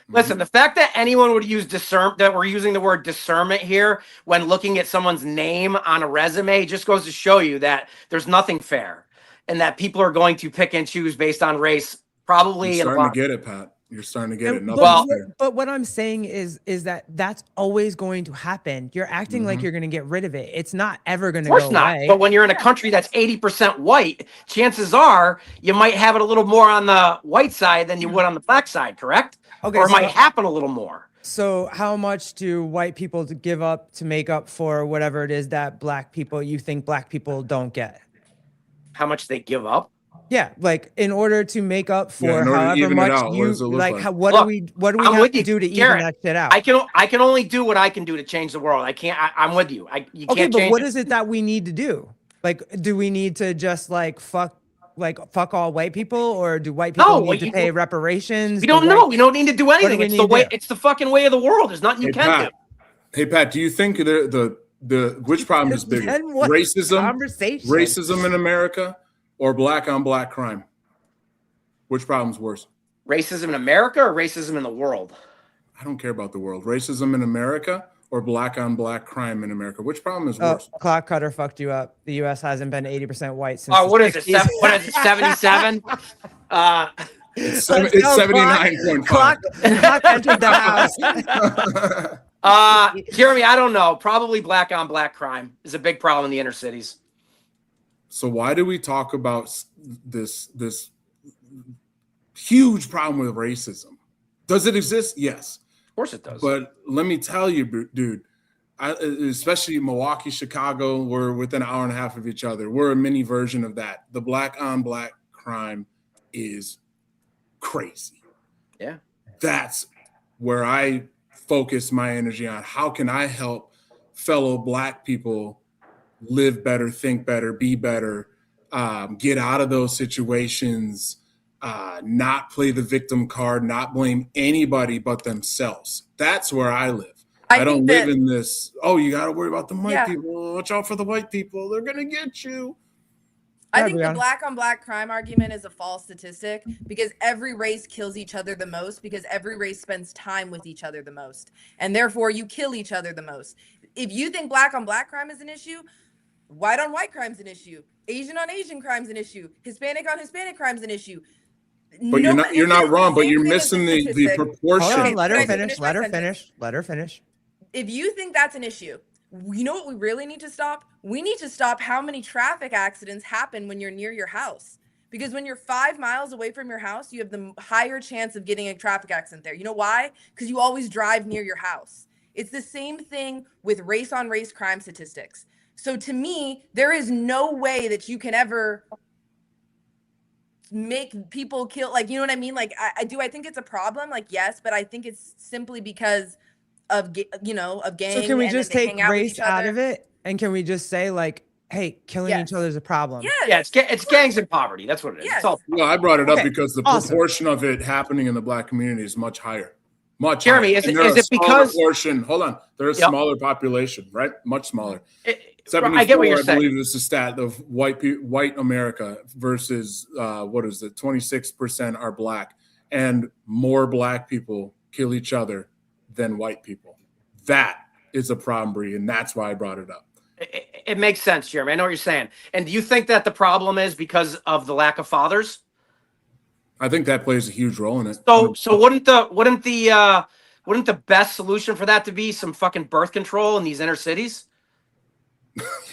S4: Listen, the fact that anyone would use that we're using the word discernment here when looking at someone's name on a resume just goes to show you that there's nothing fair and that people are going to pick and choose based on race. Probably
S2: You're starting to get it, Pat. You're starting to get it.
S1: But what I'm saying is that that's always going to happen. You're acting like you're going to get rid of it. It's not ever going to go away. Of course not.
S4: But when you're in a country that's 80% white, chances are you might have it a little more on the white side than you would on the black side, correct?
S1: Okay,
S4: or it
S1: so-
S4: might happen a little more.
S1: So how much do white people give up to make up for whatever it is that you think black people don't get?
S4: How much they give up?
S1: Yeah, like in order to make up for
S2: in order to
S1: however
S2: even it
S1: much
S2: out, what
S1: you
S2: does it look
S1: like.
S2: like?
S1: What
S4: Look,
S1: do we
S4: I'm
S1: have
S4: with
S1: to
S4: you,
S1: do to
S4: Garrett.
S1: even that shit out?
S4: I can only do what I can do to change the world. I'm with you. You
S1: Okay,
S4: can't
S1: but
S4: change
S1: what
S4: it.
S1: is it that we need to do? Like, do we need to just fuck all white people, or do white people need to pay reparations?
S4: We don't know. We don't need to do anything.
S1: we
S4: It's
S1: need
S4: the
S1: to
S4: way.
S1: do?
S4: It's the fucking way of the world. There's nothing you can
S2: Pat.
S4: do.
S2: Hey Pat, do you think which problem is bigger?
S1: Then what conversation?
S2: Racism in America, or black on black crime? Which problem's worse?
S4: Racism in America or racism in the world?
S2: I don't care about the world. Racism in America or black on black crime in America? Which problem is worse?
S1: Clock cutter fucked you up. The U.S. hasn't been 80% white since.
S4: Oh,
S1: the
S4: what is it?
S1: 60s.
S4: What is it? 77?
S2: It's 79.5.
S1: Clock entered the house.
S4: Jeremy, I don't know. Probably black on black crime is a big problem in the inner cities.
S2: So why do we talk about this huge problem with racism? Does it exist? Yes.
S4: Of course it does.
S2: But let me tell you, dude, especially Milwaukee, Chicago, we're within an hour and a half of each other. We're a mini version of that. The black on black crime is crazy.
S4: Yeah.
S2: That's where I focus my energy on. How can I help fellow black people live better, think better, be better, get out of those situations, not play the victim card, not blame anybody but themselves. That's where I live. I don't live in this, you got to worry about the white people. Watch out for the white people. They're going to get you.
S11: I think the black on black crime argument is a false statistic because every race kills each other the most because every race spends time with each other the most. And therefore you kill each other the most. If you think black on black crime is an issue, white on white crime is an issue. Asian on Asian crime is an issue. Hispanic on Hispanic crime is an issue.
S2: But you're not wrong, but you're missing the proportion.
S1: Hold on, let her finish.
S11: If you think that's an issue, you know what we really need to stop? We need to stop how many traffic accidents happen when you're near your house. Because when you're 5 miles away from your house, you have the higher chance of getting a traffic accident there. You know why? Because you always drive near your house. It's the same thing with race on race crime statistics. So to me, there is no way that you can ever make people kill, you know what I mean? I think it's a problem, yes, but I think it's simply because of gang.
S1: So can we just take race out of it, and can we just say hey, killing each other is a problem?
S11: Yes.
S4: Yeah, it's gangs and poverty. That's what it is.
S11: Yes.
S4: It's all.
S2: Well, I brought it up because the proportion of it happening in the black community is much higher.
S4: Jeremy,
S2: higher.
S4: is it because
S2: hold on, they're a smaller population, right? Much smaller. 74,
S4: I get what you're
S2: I
S4: saying.
S2: believe this is a stat of white America versus 26% are black, and more black people kill each other than white people. That is a problem, Bree, and that's why I brought it up.
S4: It makes sense, Jeremy. I know what you're saying. And do you think that the problem is because of the lack of fathers?
S2: I think that plays a huge role in it.
S4: So wouldn't the best solution for that to be some fucking birth control in these inner cities?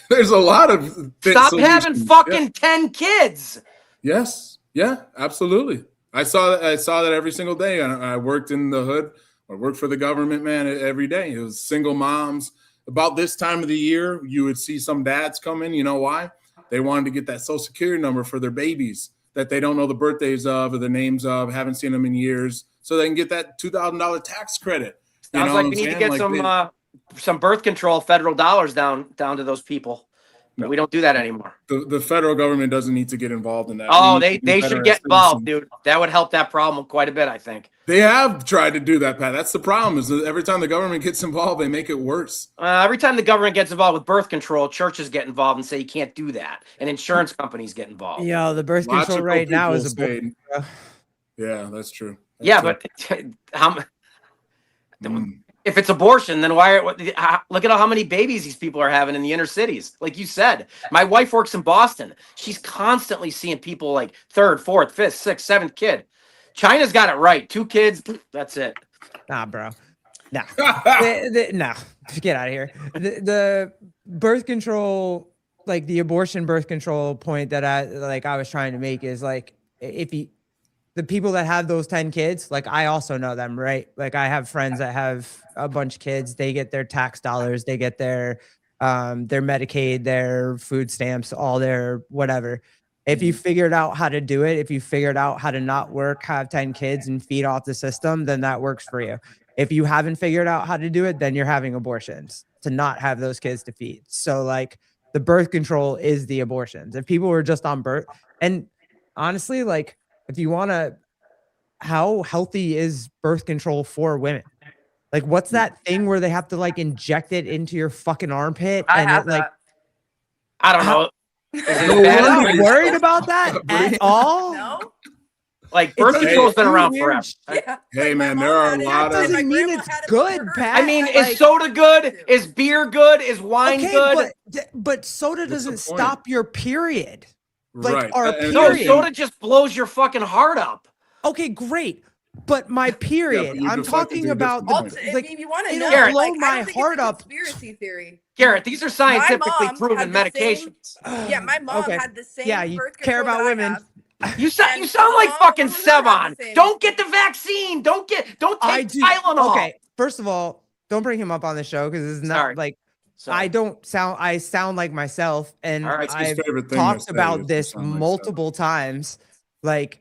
S2: There's a lot of
S4: Stop
S2: solutions.
S4: having fucking 10 kids.
S2: Yes. Yeah, absolutely. I saw that every single day. I worked in the hood. I worked for the government, man, every day. It was single moms. About this time of the year, you would see some dads come in. You know why? They wanted to get that Social Security number for their babies that they don't know the birthdays of or the names of, haven't seen them in years, so they can get that $2,000 tax credit.
S4: Sounds like we need to get some birth control federal dollars down to those people. But we don't do that anymore.
S2: The federal government doesn't need to get involved in that.
S4: Oh, they should get involved, dude. That would help that problem quite a bit, I think.
S2: They have tried to do that, Pat. That's the problem, is that every time the government gets involved, they make it worse.
S4: Every time the government gets involved with birth control, churches get involved and say you can't do that, and insurance companies get involved.
S1: Yo, the birth control right now is a
S2: yeah, that's true.
S4: But if it's abortion, then look at how many babies these people are having in the inner cities. Like you said, my wife works in Boston. She's constantly seeing people like third, fourth, fifth, sixth, seventh kid. China's got it right. 2 kids, that's it.
S1: Nah, bro. Nah. No. Get out of here. The birth control, like the abortion birth control point that I was trying to make is like, the people that have those 10 kids, like I also know them, right? Like I have friends that have a bunch of kids. They get their tax dollars, they get their Medicaid, their food stamps, all their whatever. If you figured out how to do it, if you figured out how to not work, have 10 kids and feed off the system, then that works for you. If you haven't figured out how to do it, then you're having abortions to not have those kids to feed. So like the birth control is the abortions. If people were just on birth, and honestly, like, if you want to, how healthy is birth control for women? Like, what's that thing where they have to like inject it into your fucking armpit?
S11: I
S1: and
S11: have
S1: it, like,
S11: that.
S4: I don't know.
S1: Are you worried about that at all?
S11: No.
S4: Like birth control's been around forever.
S11: Yeah.
S2: Hey, man, there are a lot of.
S1: That doesn't mean it's good, Pat.
S4: I mean, is soda good? Is beer good? Is wine good?
S1: But soda doesn't stop your period. Like
S2: Right.
S1: our
S4: No,
S1: period.
S4: soda just blows your fucking heart up.
S1: Okay, great. But my period,
S2: you're
S1: I'm
S2: deflecting
S1: talking
S2: to a
S1: about
S2: different
S1: the,
S11: If
S1: like,
S11: you want to
S1: it'll
S11: know,
S1: blow
S11: like, I
S1: my
S11: don't think
S1: heart
S11: it's a
S1: up.
S11: conspiracy theory.
S4: Garrett, these are scientifically
S11: mom
S4: proven
S11: had the same-
S4: medications.
S11: Yeah, my mom
S1: Okay.
S11: had the same.
S1: Yeah, you
S11: birth
S1: care
S11: control
S1: about
S11: that I
S1: women.
S11: have.
S4: You sound
S11: And
S4: like
S11: mom
S4: fucking
S11: and her have
S4: Sevon.
S11: the same.
S4: Don't get the vaccine. Don't take Tylenol.
S1: Okay, first of all, don't bring him up on the show because it's not
S4: Sorry.
S1: like
S4: Sorry.
S1: I sound like myself, and
S4: All right,
S2: it's his
S1: I've
S2: favorite thing to
S1: talked
S2: say
S1: about
S2: is to
S1: this
S2: sound like
S1: multiple times. Like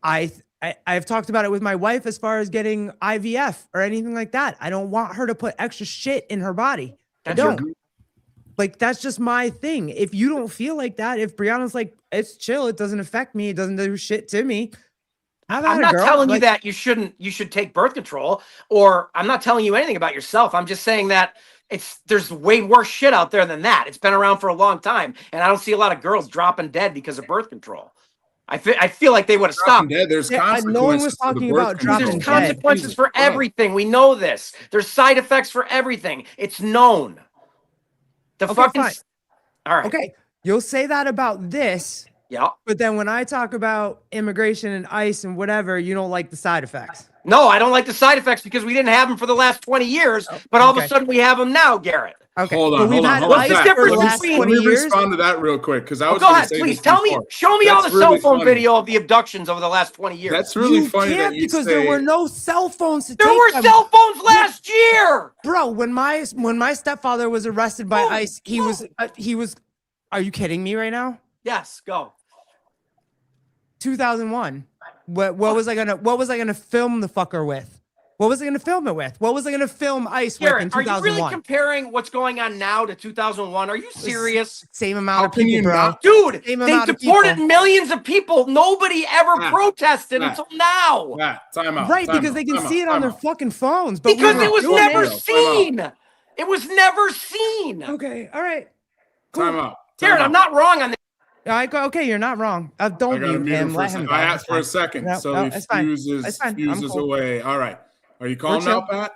S1: I've talked about it with my wife as far as getting IVF or anything like that. I don't want her to put extra shit in her body. I don't. Like, that's just my thing. If you don't feel like that, if Brianna's like, it's chill, it doesn't affect me, it doesn't do shit to me.
S4: I'm not telling you that you should take birth control, or I'm not telling you anything about yourself. I'm just saying that there's way worse shit out there than that. It's been around for a long time, and I don't see a lot of girls dropping dead because of birth control. I feel like they would have stopped.
S2: Dead. There's consequences.
S1: No one was talking about dropping
S4: There's
S1: dead.
S4: consequences for everything. We know this. There's side effects for everything. It's known.
S1: Okay,
S4: fucking.
S1: fine.
S4: All right.
S1: Okay, you'll say that about this.
S4: Yeah.
S1: But then when I talk about immigration and ICE and whatever, you don't like the side effects.
S4: No, I don't like the side effects because we didn't have them for the last 20 years, but all of a sudden we have them now, Garrett.
S1: Okay.
S2: Hold on.
S4: What's the difference
S2: Let
S4: between
S2: me respond to that real quick because I was.
S4: Go ahead, please tell me. Show me all the cell phone video of the abductions over the last 20 years.
S2: That's really funny that you
S1: because
S2: say,
S1: there were no cell phones to
S4: there
S1: take
S4: were
S1: them.
S4: cell phones last year,
S1: bro. When my stepfather was arrested by ICE, he was. Are you kidding me right now?
S4: Yes, go.
S1: 2001. What was I gonna film the fucker with? What was I gonna film it with? What was I gonna film ICE with in 2001?
S4: Are you really comparing what's going on now to 2001? Are you serious?
S1: Same amount of people, bro.
S4: Dude,
S1: Same
S4: they
S1: amount of
S4: deported
S1: people.
S4: millions of people. Nobody ever protested until now.
S2: Time out.
S1: Right,
S2: time
S1: because
S2: out,
S1: they can
S2: time
S1: see
S2: out,
S1: it on
S2: time
S1: their
S2: out.
S1: fucking phones. But
S4: Because
S1: we
S4: it was
S1: were
S4: never
S1: doing
S4: seen. It was never seen.
S1: Okay, all right.
S2: Time out.
S4: Jared, I'm not wrong on this.
S1: Okay, you're not wrong.
S2: I
S1: Don't
S2: gotta
S1: mute
S2: mute
S1: him.
S2: for
S1: Let
S2: a
S1: him
S2: second.
S1: go.
S2: I
S1: That's
S2: asked for a
S1: fine.
S2: second,
S1: No,
S2: so
S1: no,
S2: he
S1: it's fine.
S2: fuses
S1: It's fine. I'm cool.
S2: away. All right. Are you calm
S1: We're
S2: now,
S1: chill.
S2: Pat?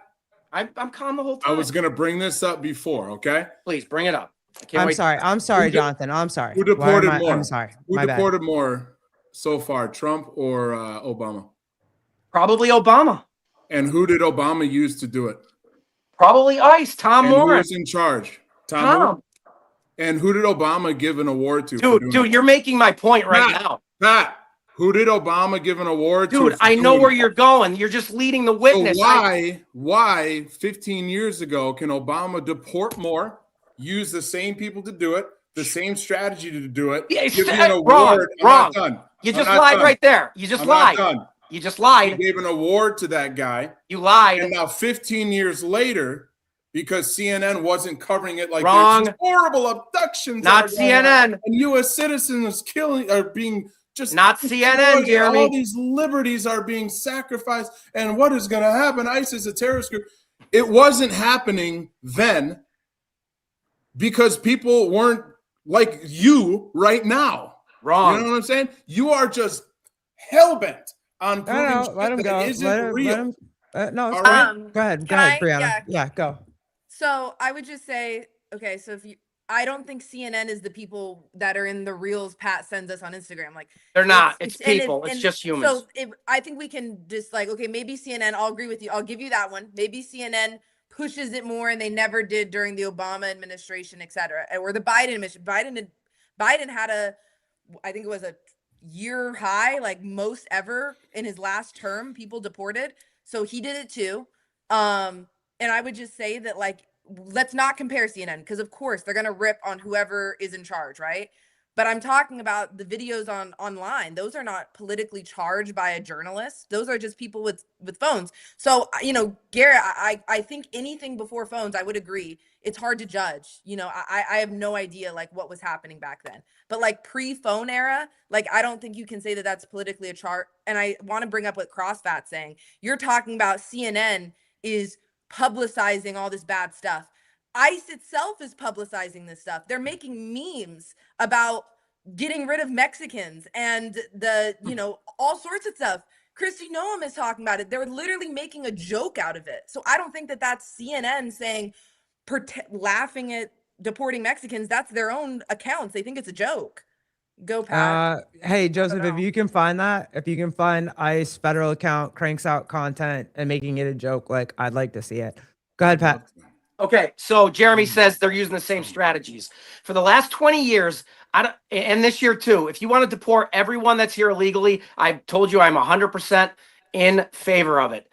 S4: I'm calm the whole time.
S2: I was gonna bring this up before. Okay.
S4: Please bring it up. I can't
S1: I'm
S4: wait.
S1: sorry. I'm sorry, Jonathan. I'm sorry.
S2: Who deported more?
S1: I'm sorry.
S2: Who
S1: My bad.
S2: deported more so far, Trump or Obama?
S4: Probably Obama.
S2: And who did Obama use to do it?
S4: Probably ICE. Tom
S2: And who
S4: Moore.
S2: was in charge? Tom. Moore? And who did Obama give an award to?
S4: Dude, you're making my point right now.
S2: Pat, who did Obama give an award to?
S4: Dude, I know where you're going. You're just leading the witness.
S2: So why 15 years ago can Obama deport more, use the same people to do it, the same strategy to do it?
S4: Give me an award. Wrong. You just lied right there. You just lied. You just lied.
S2: He gave an award to that guy.
S4: You lied.
S2: And now 15 years later, because CNN wasn't covering it like
S4: wrong,
S2: horrible abductions.
S4: Not CNN.
S2: And U.S. citizens are being just
S4: not CNN, Jeremy.
S2: All these liberties are being sacrificed. And what is going to happen? ISIS is a terrorist group. It wasn't happening then because people weren't like you right now.
S4: Wrong.
S2: You know what I'm saying? You are just hell-bent on proving
S1: let him go.
S2: Isn't real.
S1: No, it's
S2: right.
S1: Go ahead, Brianna. Yeah, go.
S11: So I would just say, okay, so I don't think CNN is the people that are in the reels Pat sends us on Instagram. Like
S4: they're not. It's people. It's just humans.
S11: So I think we can just like, okay, maybe CNN. I'll agree with you. I'll give you that one. Maybe CNN pushes it more, and they never did during the Obama administration, et cetera, or the Biden administration. Biden had I think it was a year high, like most ever in his last term, people deported. So he did it too. And I would just say that, like, let's not compare CNN, because of course they're going to rip on whoever is in charge, right? But I'm talking about the videos online. Those are not politically charged by a journalist. Those are just people with phones. So, Garrett, I think anything before phones, I would agree. It's hard to judge. I have no idea like what was happening back then. But like pre-phone era, like I don't think you can say that that's politically a chart. And I want to bring up what CrossFat's saying. You're talking about CNN is publicizing all this bad stuff. ICE itself is publicizing this stuff. They're making memes about getting rid of Mexicans and all sorts of stuff. Kristi Noem is talking about it. They're literally making a joke out of it. So I don't think that that's CNN saying, laughing at deporting Mexicans. That's their own accounts. They think it's a joke. Go, Pat.
S1: Hey, Joseph, if you can find ICE federal account cranks out content and making it a joke, like I'd like to see it. Go ahead, Pat.
S4: Okay, so Jeremy says they're using the same strategies. For the last 20 years, and this year too, if you want to deport everyone that's here illegally, I've told you I'm 100% in favor of it.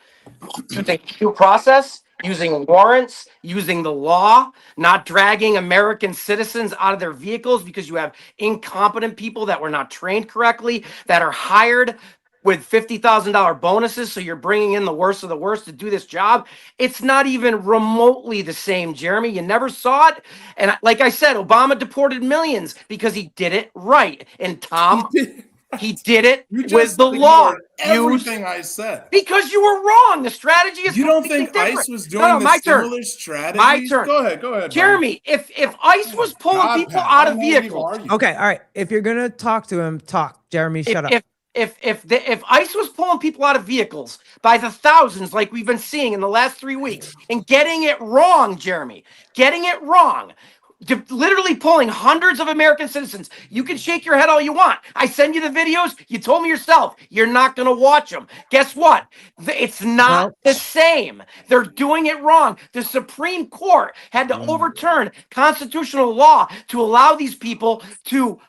S4: Using due process, using warrants, using the law, not dragging American citizens out of their vehicles because you have incompetent people that were not trained correctly, that are hired with $50,000 bonuses, so you're bringing in the worst of the worst to do this job. It's not even remotely the same, Jeremy. You never saw it. And like I said, Obama deported millions because he did it right. And Tom, he did it with the law.
S2: Everything I said.
S4: Because you were wrong. The strategy is
S2: You don't think
S4: different.
S2: ICE was doing the similar strategy?
S4: My turn.
S2: Go ahead.
S4: Jeremy, if ICE was pulling people out of vehicles.
S1: Okay, all right. If you're gonna talk to him, talk. Jeremy, shut up.
S4: If ICE was pulling people out of vehicles by the thousands, like we've been seeing in the last 3 weeks, and getting it wrong, Jeremy, literally pulling hundreds of American citizens, you can shake your head all you want. I send you the videos. You told me yourself you're not going to watch them. Guess what? It's not the same. They're doing it wrong. The Supreme Court had to overturn constitutional law to allow these people to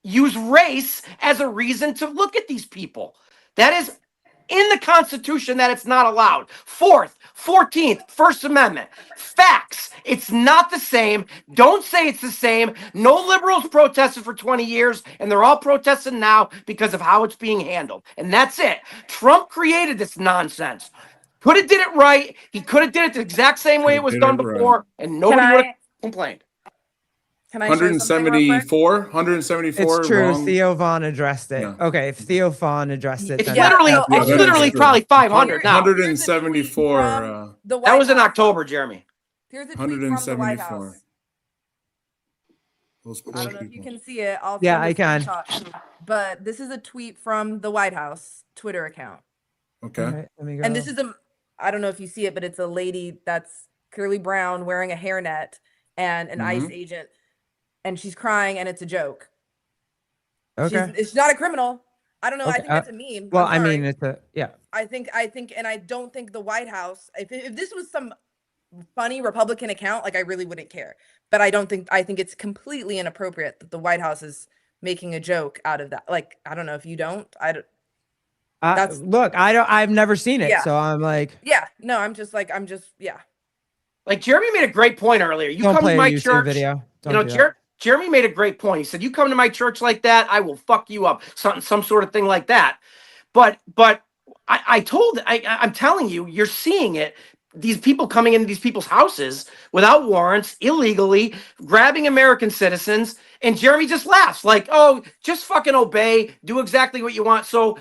S4: use race as a reason to look at these people. That is in the Constitution that it's not allowed. 4th, 14th, First Amendment. Facts. It's not the same. Don't say it's the same. No liberals protested for 20 years, and they're all protesting now because of how it's being handled. And that's it. Trump created this nonsense. Could have did it right. He could have did it the exact same way it was done before, and nobody would have complained.
S11: Can I
S2: 174? 174.
S1: It's true.
S2: Wrong.
S1: Theo Vaughn addressed it. Yeah. Okay, if Theo Vaughn addressed it,
S4: it's literally probably 500 now.
S2: 174.
S4: That was in October, Jeremy.
S11: Here's a tweet from the White House. I don't know if you can see it.
S1: I can.
S11: But this is a tweet from the White House Twitter account.
S2: Okay.
S1: Right, let me go.
S11: And this is I don't know if you see it, but it's a lady that's clearly brown wearing a hairnet and an ICE agent. And she's crying, and it's a joke.
S1: Okay.
S11: She's not a criminal. I don't know.
S1: Okay.
S11: I think that's a meme.
S1: Well, I mean, it's
S11: I think, and I don't think the White House, if this was some funny Republican account, like I really wouldn't care. But I think it's completely inappropriate that the White House is making a joke out of that. Like, I don't know if you don't.
S1: Look, I've never seen it,
S11: Yeah.
S1: so I'm like,
S11: Yeah, no, yeah.
S4: Like Jeremy made a great point earlier. You
S1: don't
S4: come
S1: play
S4: to
S1: a
S4: my
S1: YouTube
S4: church,
S1: video.
S4: you know, Jeremy made a great point. He said, "You come to my church like that, I will fuck you up." Some sort of thing like that. But I'm telling you, you're seeing it. These people coming into these people's houses without warrants, illegally, grabbing American citizens, and Jeremy just laughs like, "Oh, just fucking obey, do exactly what you want." So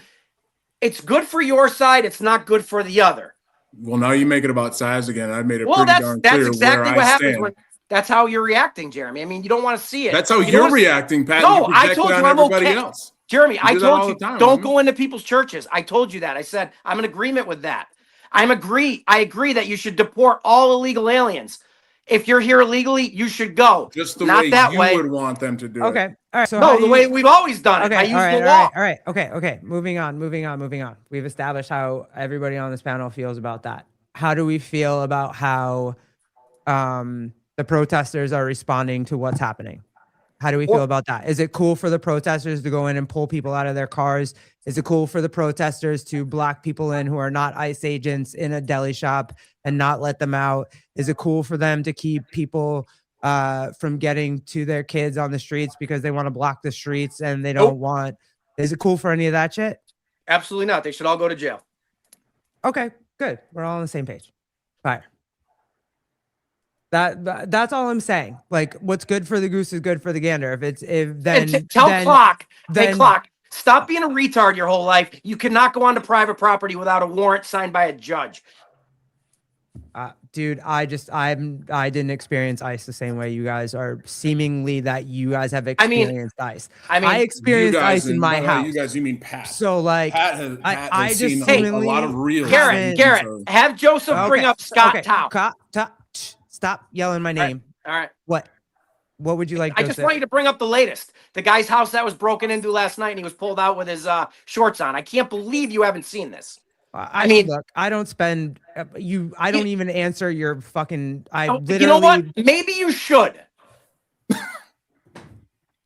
S4: it's good for your side. It's not good for the other.
S2: Well, now you make it about size again. I made it
S4: Well,
S2: pretty darn
S4: that's
S2: clear
S4: exactly
S2: where
S4: what
S2: I
S4: happens
S2: stand.
S4: when. That's how you're reacting, Jeremy. I mean, you don't want to see it.
S2: That's how
S4: You
S2: you're
S4: don't wanna-
S2: reacting, Pat.
S4: No,
S2: You project
S4: I told
S2: it
S4: you
S2: on
S4: I'm
S2: everybody
S4: okay.
S2: else.
S4: Jeremy,
S2: You
S4: I
S2: do that
S4: told
S2: all
S4: you
S2: the time,
S4: don't
S2: homie.
S4: go into people's churches. I told you that. I said I'm in agreement with that. I agree that you should deport all illegal aliens. If you're here illegally, you should go.
S2: Just the
S4: Not
S2: way
S4: that
S2: you
S4: way.
S2: would want them to do it.
S1: Okay. All right. So
S4: No, the way we've always done it.
S1: Okay.
S4: I
S1: All
S4: use
S1: right.
S4: the
S1: All
S4: law.
S1: right. All right. Okay. Moving on. We've established how everybody on this panel feels about that. How do we feel about how the protesters are responding to what's happening? How do we feel about that? Is it cool for the protesters to go in and pull people out of their cars? Is it cool for the protesters to block people in who are not ICE agents in a deli shop and not let them out? Is it cool for them to keep people from getting to their kids on the streets because they want to block the streets and they don't want? Is it cool for any of that shit?
S4: Absolutely not. They should all go to jail.
S1: Okay, good. We're all on the same page. Fire. That's all I'm saying. Like, what's good for the goose is good for the gander.
S4: Clock. Hey, Clock. Stop being a retard your whole life. You cannot go onto private property without a warrant signed by a judge.
S1: Dude, I didn't experience ICE the same way you guys are seemingly that you guys have experienced ICE. I experienced ICE in my house.
S2: You guys, you mean Pat?
S1: So like,
S2: Pat has
S1: I just
S2: seen
S1: seemingly,
S2: a lot of real.
S4: Garrett, have Joseph bring up Scott Tao.
S1: Stop yelling my name.
S4: All right.
S1: What would you like?
S4: I just want you to bring up the latest. The guy's house that was broken into last night and he was pulled out with his shorts on. I can't believe you haven't seen this.
S1: I mean, look, I don't spend I don't even answer your fucking.
S4: You know what? Maybe you should.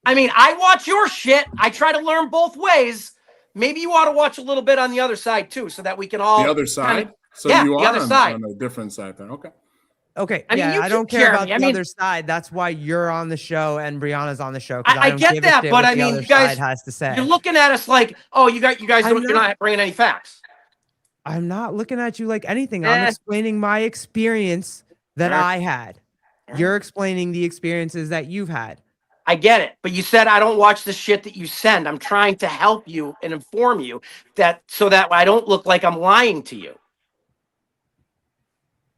S4: I mean, I watch your shit. I try to learn both ways. Maybe you ought to watch a little bit on the other side too, so that we can all
S2: the other side.
S4: So you are
S2: on a different side then. Okay.
S1: Okay.
S4: I mean,
S1: I don't care about the other side. That's why you're on the show and Brianna's on the show.
S4: I get that, but I mean, you guys
S1: has to say.
S4: You're looking at us like, oh, you guys you're not bringing any facts.
S1: I'm not looking at you like anything. I'm explaining my experience that I had. You're explaining the experiences that you've had.
S4: I get it, but you said I don't watch the shit that you send. I'm trying to help you and inform you so that I don't look like I'm lying to you.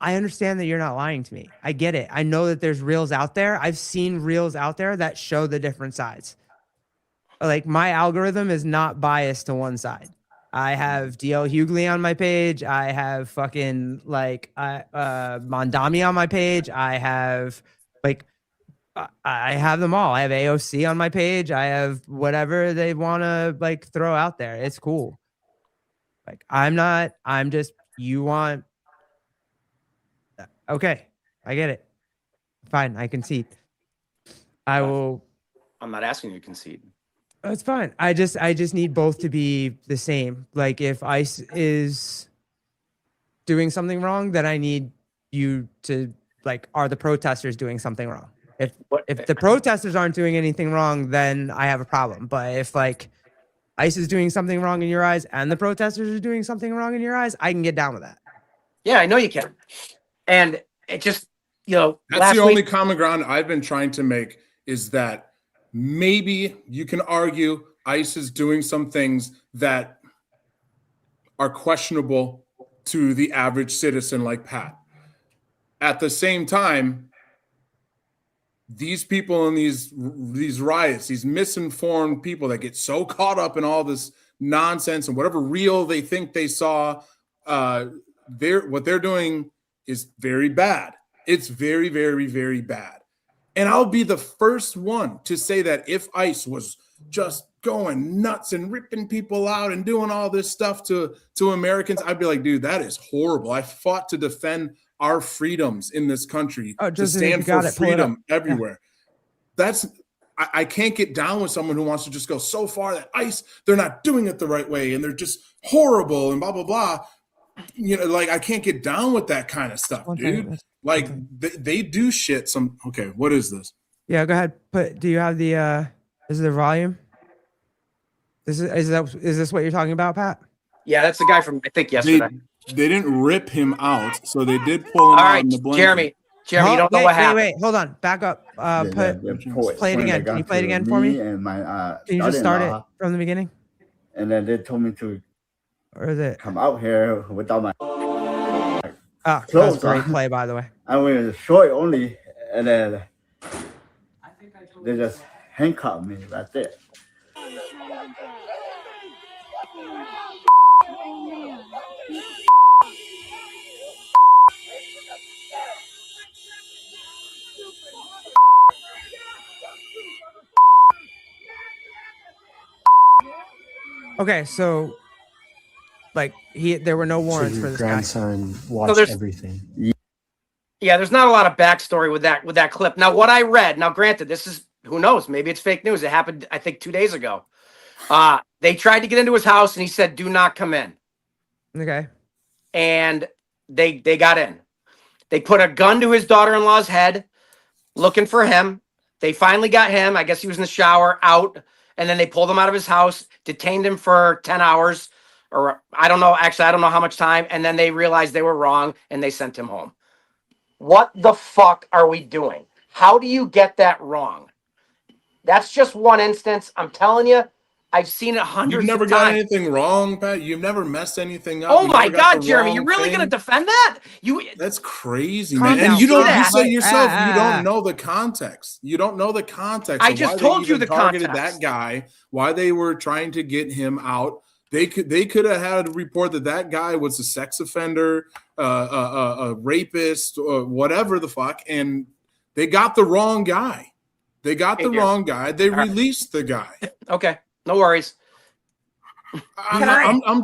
S1: I understand that you're not lying to me. I get it. I know that there's reels out there. I've seen reels out there that show the different sides. Like, my algorithm is not biased to one side. I have DL Hughley on my page. I have fucking Mondami on my page. I have I have them all. I have AOC on my page. I have whatever they want to throw out there. It's cool. You want. Okay, I get it. Fine, I concede. I will.
S4: I'm not asking you to concede.
S1: It's fine. I just need both to be the same. Like, if ICE is doing something wrong, then I need you to are the protesters doing something wrong? If the protesters aren't doing anything wrong, then I have a problem. But if ICE is doing something wrong in your eyes and the protesters are doing something wrong in your eyes, I can get down with that.
S4: Yeah, I know you can. And it just,
S2: that's the only common ground I've been trying to make, is that maybe you can argue ICE is doing some things that are questionable to the average citizen like Pat. At the same time, these people in these riots, these misinformed people that get so caught up in all this nonsense and whatever reel they think they saw, what they're doing is very bad. It's very, very, very bad. And I'll be the first one to say that if ICE was just going nuts and ripping people out and doing all this stuff to Americans, I'd be like, dude, that is horrible. I fought to defend our freedoms in this country to
S1: Joseph, if you
S2: stand
S1: got
S2: for
S1: it, pull it up.
S2: freedom everywhere. I can't get down with someone who wants to just go so far that ICE, they're not doing it the right way and they're just horrible and blah, blah, blah. You know, like I can't get down with that kind of stuff, dude. Like they do shit. Okay, what is this?
S1: Yeah, go ahead. Do you have the is it the volume? Is this what you're talking about, Pat?
S4: Yeah, that's the guy from I think yesterday.
S2: They didn't rip him out, so they did pull him out in the blanket.
S4: Jeremy, you don't know what happened.
S1: Wait, hold on. Back up. Play it again. Can you play it again for me?
S12: And my
S1: Can you just start it from the beginning?
S12: And then they told me to come out here without my
S1: that's great play, by the way.
S12: I was short only, and then they just handcuffed me right there.
S1: Okay, so like there were no warrants for this
S13: grandson watched everything.
S4: Yeah, there's not a lot of backstory with that clip. Now, what I read, now granted, this is who knows, maybe it's fake news. It happened, I think, 2 days ago. They tried to get into his house and he said, "Do not come in."
S1: Okay.
S4: And they got in. They put a gun to his daughter-in-law's head, looking for him. They finally got him. I guess he was in the shower, out. And then they pulled him out of his house, detained him for 10 hours, or I don't know. Actually, I don't know how much time. And then they realized they were wrong and they sent him home. What the fuck are we doing? How do you get that wrong? That's just one instance. I'm telling you, I've seen it hundreds of times.
S2: You've never got anything wrong, Pat. You've never messed anything up.
S4: Oh my God, Jeremy, you're really going to defend that?
S2: That's crazy, man. And you say yourself, you don't know the context. You don't know the context.
S4: I just told you the
S2: targeted
S4: context.
S2: That guy, why they were trying to get him out. They could have had a report that guy was a sex offender, a rapist, or whatever the fuck, and they got the wrong guy. They got the wrong guy. They released the guy.
S4: Okay. No worries.
S2: I'm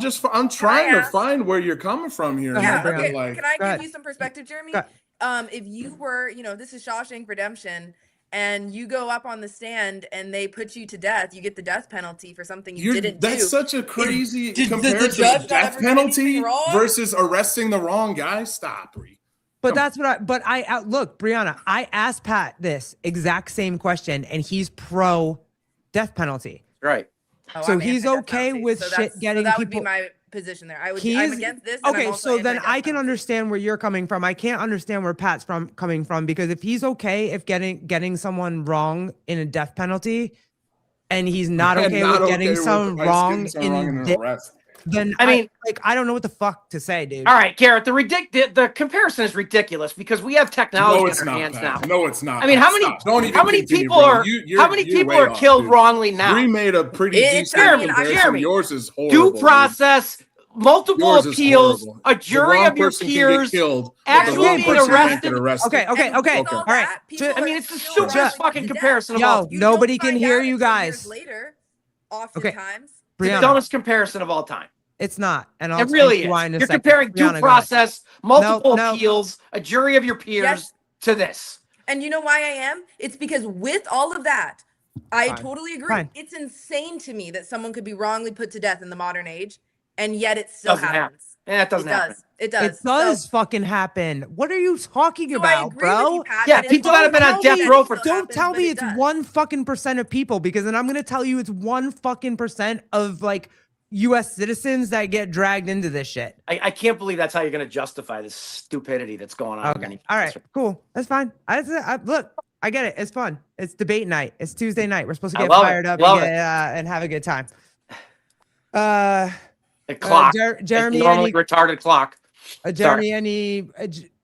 S2: trying to find where you're coming from here.
S11: Yeah,
S2: Man.
S11: okay.
S2: Like,
S11: Can I give you some perspective, Jeremy? If you were, this is Shawshank Redemption, and you go up on the stand and they put you to death, you get the death penalty for something you didn't do.
S2: That's such a crazy comparison. Death penalty versus arresting the wrong guy. Stop, Bree.
S1: But that's what I look, Brianna, I asked Pat this exact same question and he's pro death penalty.
S4: Right.
S1: So he's okay with shit getting
S11: that
S1: people.
S11: would be my position there. I'm against this. And
S1: Okay,
S11: I'm also
S1: so then
S11: anti-death
S1: I can
S11: penalty.
S1: understand where you're coming from. I can't understand where Pat's coming from, because if he's okay if getting someone wrong in a death penalty, and he's not okay with getting someone wrong in
S2: arrest,
S1: then I don't know what the fuck to say, dude.
S4: All right, Garrett, the comparison is ridiculous because we have technology in our hands now.
S2: No, it's not.
S4: I mean, how many people are killed wrongly now?
S2: We made a pretty decent comparison. Yours is horrible.
S4: Due process, multiple appeals, a jury of your peers, actually being arrested.
S1: Okay. All right.
S4: I mean, it's the stupidest fucking comparison of all.
S1: Nobody can hear you guys.
S11: Later, oftentimes.
S4: The dumbest comparison of all time.
S1: It's not. And
S4: it really is. You're comparing due process, multiple appeals, a jury of your peers to this.
S11: And you know why I am? It's because with all of that, I totally agree.
S1: Fine.
S11: It's insane to me that someone could be wrongly put to death in the modern age, and yet it still happens.
S4: It doesn't happen.
S11: It does.
S1: It does fucking happen. What are you talking about, bro?
S4: People that have been on death row for.
S1: Don't tell me it's 1 fucking % of people, because then I'm gonna tell you it's 1 fucking % of like U.S. citizens that get dragged into this shit.
S4: I can't believe that's how you're going to justify this stupidity that's going on.
S1: Okay. All right, cool. That's fine. Look, I get it. It's fun. It's debate night. It's Tuesday night. We're supposed to get fired up and have a good time.
S4: The clock.
S1: Jeremy,
S4: normally retarded clock.
S1: Jeremy and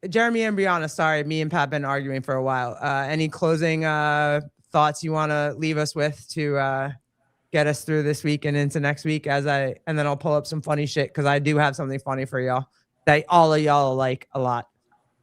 S1: Brianna. Sorry, me and Pat been arguing for a while. Any closing thoughts you want to leave us with to get us through this week and into next week, and then I'll pull up some funny shit, because I do have something funny for y'all that all of y'all like a lot.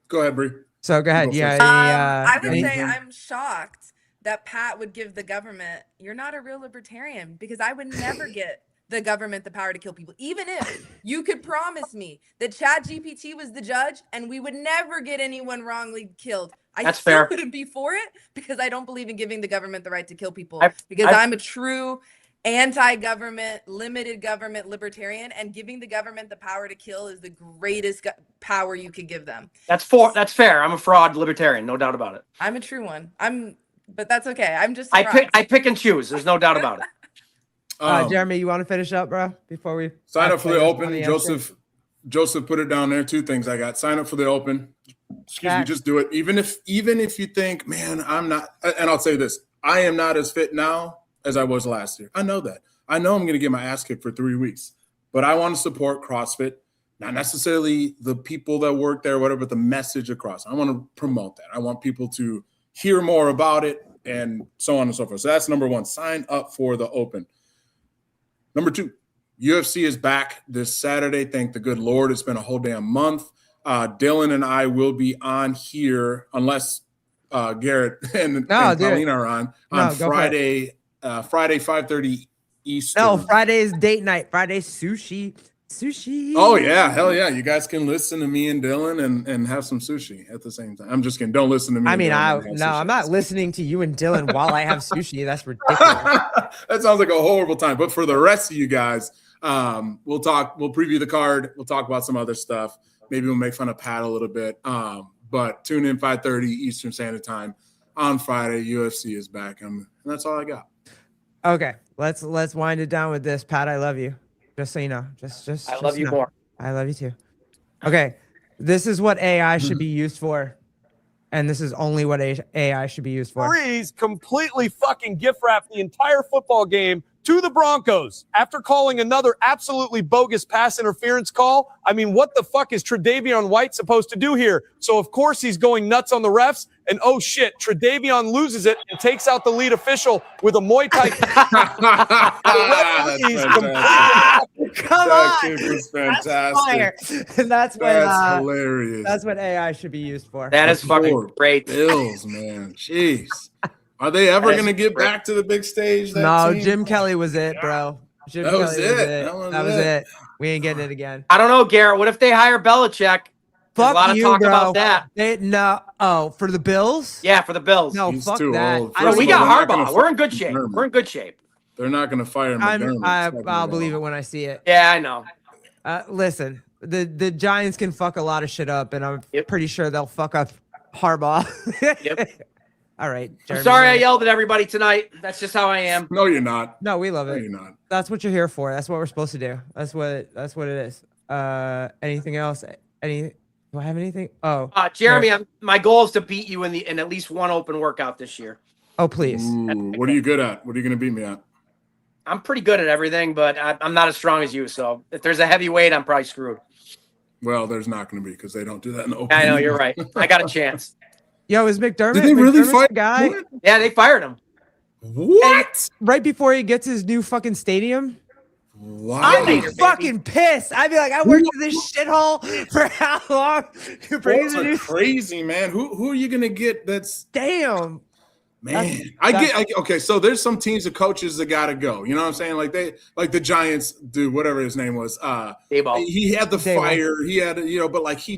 S2: Go ahead, Bree.
S1: So go ahead.
S11: I would say I'm shocked that Pat would give the government. You're not a real libertarian, because I would never get the government the power to kill people. Even if you could promise me that ChatGPT was the judge and we would never get anyone wrongly killed,
S4: That's
S11: still
S4: fair.
S11: wouldn't be for it because I don't believe in giving the government the right to kill people.
S4: I've-
S11: I'm a true anti-government, limited government libertarian, and giving the government the power to kill is the greatest power you could give them.
S4: That's fair. I'm a fraud libertarian, no doubt about it.
S11: I'm a true one. But that's okay. I'm just
S4: I
S11: surprised.
S4: pick and choose. There's no doubt about it.
S1: Jeremy, you want to finish up, bro? Before we
S2: sign up for the Open, Joseph put it down there. 2 things I got. Sign up for the Open. Excuse me, just do it. Even if you think, man, I'm not, and I'll say this, I am not as fit now as I was last year. I know that. I know I'm going to get my ass kicked for 3 weeks, but I want to support CrossFit, not necessarily the people that work there, whatever, but the message across. I want to promote that. I want people to hear more about it and so on and so forth. So that's number 1. Sign up for the Open. Number 2, UFC is back this Saturday. Thank the good Lord. It's been a whole damn month. Dylan and I will be on here unless Garrett and Colleen are on Friday. Friday 5:30 Eastern.
S1: No, Friday's date night. Friday's sushi.
S2: Oh yeah, hell yeah! You guys can listen to me and Dylan and have some sushi at the same time. I'm just kidding. Don't listen to me.
S1: I'm not listening to you and Dylan while I have sushi. That's ridiculous.
S2: That sounds like a horrible time. But for the rest of you guys, we'll talk. We'll preview the card. We'll talk about some other stuff. Maybe we'll make fun of Pat a little bit. But tune in 5:30 Eastern Standard Time on Friday. UFC is back, and that's all I got.
S1: Okay, let's wind it down with this. Pat, I love you. Just so you know. Just
S4: I love you more.
S1: I love you too. Okay, this is what AI should be used for, and this is only what AI should be used for.
S14: Breeze completely fucking gift wrapped the entire football game to the Broncos after calling another absolutely bogus pass interference call. I mean, what the fuck is Tre'Davion White supposed to do here? So, of course, he's going nuts on the refs. And, oh, shit, Tre'Davion loses it and takes out the lead official with a Muay Thai.
S1: Come on.
S2: That was fantastic.
S1: That's
S2: hilarious.
S1: That's what AI should be used for.
S4: That is fucking great.
S2: Bills, man. Jeez. Are they ever going to get back to the big stage?
S1: No,
S2: team?
S1: Jim Kelly was it, bro. That was it. We ain't getting it again.
S4: I don't know, Garrett. What if they hire Belichick?
S1: Fuck
S4: a lot
S1: you,
S4: of talk
S1: bro.
S4: about that.
S1: For the Bills?
S4: Yeah, for the Bills.
S1: No,
S2: He's
S1: fuck
S2: too
S1: that.
S2: old.
S4: We got Harbaugh. We're in good shape. We're in good shape.
S2: They're not going to fire McDermott.
S1: I'll believe it when I see it.
S4: Yeah, I know.
S1: Listen, the Giants can fuck a lot of shit up, and I'm pretty sure they'll fuck up Harbaugh.
S4: Yep.
S1: All right.
S4: I'm sorry I yelled at everybody tonight. That's just how I am.
S2: No, you're not.
S1: No, we love it.
S2: No, you're not.
S1: That's what you're here for. That's what we're supposed to do. That's what it is. Anything else? Do I have anything? Oh,
S4: Jeremy, my goal is to beat you in at least one open workout this year.
S1: Oh, please.
S2: Ooh, what are you good at? What are you going to beat me at?
S4: I'm pretty good at everything, but I'm not as strong as you. So if there's a heavy weight, I'm probably screwed.
S2: Well, there's not going to be because they don't do that in the open.
S4: I know, you're right. I got a chance.
S1: Yo, is McDermott?
S2: Did they really fire
S1: the guy?
S2: What?
S4: Yeah, they fired him.
S2: What?
S1: Right before he gets his new fucking stadium?
S2: Wow.
S1: I'd be fucking pissed. I'd be like, I worked for this shithole for how long?
S2: Sports are crazy, man. Who are you gonna get? That's
S1: damn,
S2: man. Okay. So there's some teams of coaches that gotta go. You know what I'm saying? Like the Giants, dude, whatever his name was. He had the fire. He had, but like he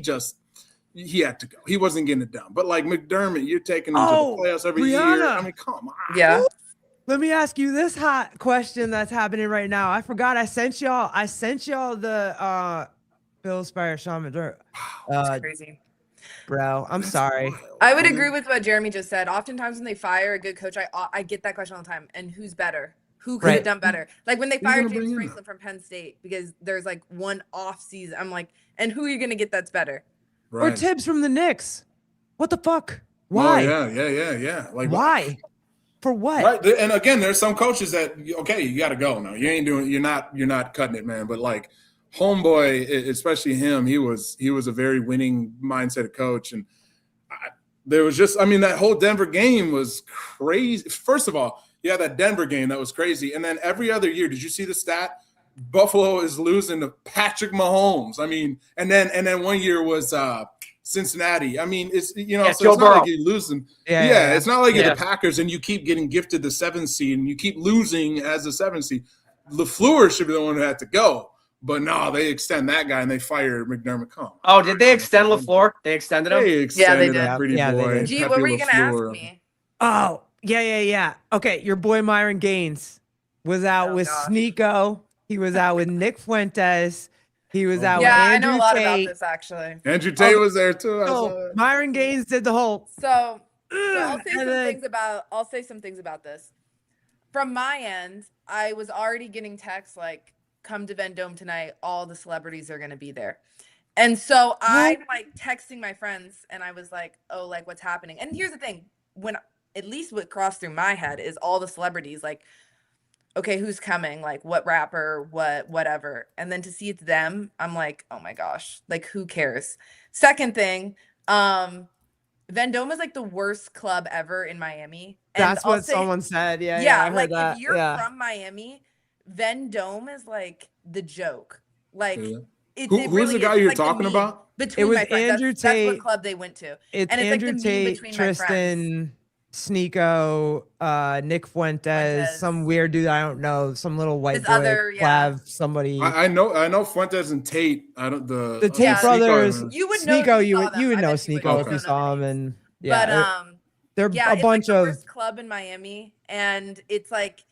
S2: had to go. He wasn't getting it done. But like McDermott, you're taking him to the playoffs every year. I mean, come on.
S11: Yeah.
S1: Let me ask you this hot question that's happening right now. I forgot I sent y'all the Bills fire Sean McDermott.
S11: That's crazy.
S1: Bro, I'm sorry.
S11: I would agree with what Jeremy just said. Oftentimes when they fire a good coach, I get that question all the time. And who's better? Who could have done better? Like when they fired James Franklin from Penn State because there's like one off season. I'm like, and who are you going to get that's better?
S1: Right. Or Tibbs from the Knicks. What the fuck? Why?
S2: Oh, yeah. Like
S1: why? For what?
S2: Right. And again, there's some coaches that you got to go now. You're not cutting it, man. But like homeboy, especially him, he was a very winning mindset coach, and there was just, that whole Denver game was crazy. First of all, that Denver game that was crazy, and then every other year, did you see the stat? Buffalo is losing to Patrick Mahomes. And then one year was Cincinnati. It's so it's not like you're losing. It's not like you're the Packers and you keep getting gifted the 7th seed and you keep losing as the 7th seed. LaFleur should be the one who had to go. But no, they extend that guy and they fire McDermott.
S4: Oh, did they extend LaFleur? They extended him?
S2: They extended
S11: did.
S2: that pretty
S1: Yeah, they
S2: boy.
S1: did.
S11: Gee,
S2: Pepe
S11: what were you gonna ask
S2: LaFleur.
S11: me?
S1: Oh, yeah. Okay, your boy Myron Gaines was out with
S11: gosh.
S1: Sneeko. He was out with Nick Fuentes. He was out
S11: Yeah,
S1: with
S11: I
S1: Andrew
S11: know a lot
S1: Tate.
S11: about this actually.
S2: Andrew Tate was there too. I saw
S1: So
S2: that.
S1: Myron Gaines did the whole.
S11: So I'll say
S1: and
S11: some
S1: then-
S11: things about this. From my end, I was already getting texts like, come to Vendome tonight, all the celebrities are gonna be there. And so I'm like texting my friends and I was like, oh, like what's happening? And here's the thing, when at least what crossed through my head is all the celebrities, like, okay, who's coming? Like what rapper, whatever. And then to see it's them, I'm like, oh my gosh, like who cares? Second thing, Vendome is like the worst club ever in Miami. And
S1: That's
S11: I'll
S1: what
S11: say-
S1: someone said. Yeah,
S11: yeah,
S1: I heard
S11: like
S1: that.
S11: if you're
S1: yeah.
S11: from Miami, Vendome is like the joke. Like
S2: Yeah.
S11: it's
S2: Who's
S11: really
S2: the guy
S11: is.
S2: you're
S11: It's like
S2: talking
S11: meme
S2: about?
S11: Between
S1: It was
S11: my friends.
S1: Andrew
S11: That's
S1: Tate.
S11: what club they went to.
S1: It's
S11: and it's
S1: Andrew
S11: like the meme
S1: Tate,
S11: between my friends.
S1: Tristan, Sneeko, Nick Fuentes, some weird dude I don't know, some little white
S11: This
S1: boy,
S11: other, yeah.
S1: Flav, somebody.
S2: I know Fuentes and Tate. I don't
S1: the Tate
S11: Yeah.
S1: brothers,
S11: You would know if
S1: Sneeko,
S11: you
S1: you
S11: saw
S1: would
S11: them.
S1: you would
S11: I
S1: know
S11: bet you would.
S1: Sneeko
S11: I
S1: if
S11: don't
S1: you
S11: know
S1: saw him,
S11: names.
S1: and yeah,
S11: But
S1: they're
S11: yeah,
S1: a
S11: it's
S1: bunch
S11: like the
S1: of.
S11: worst club in Miami, and it's like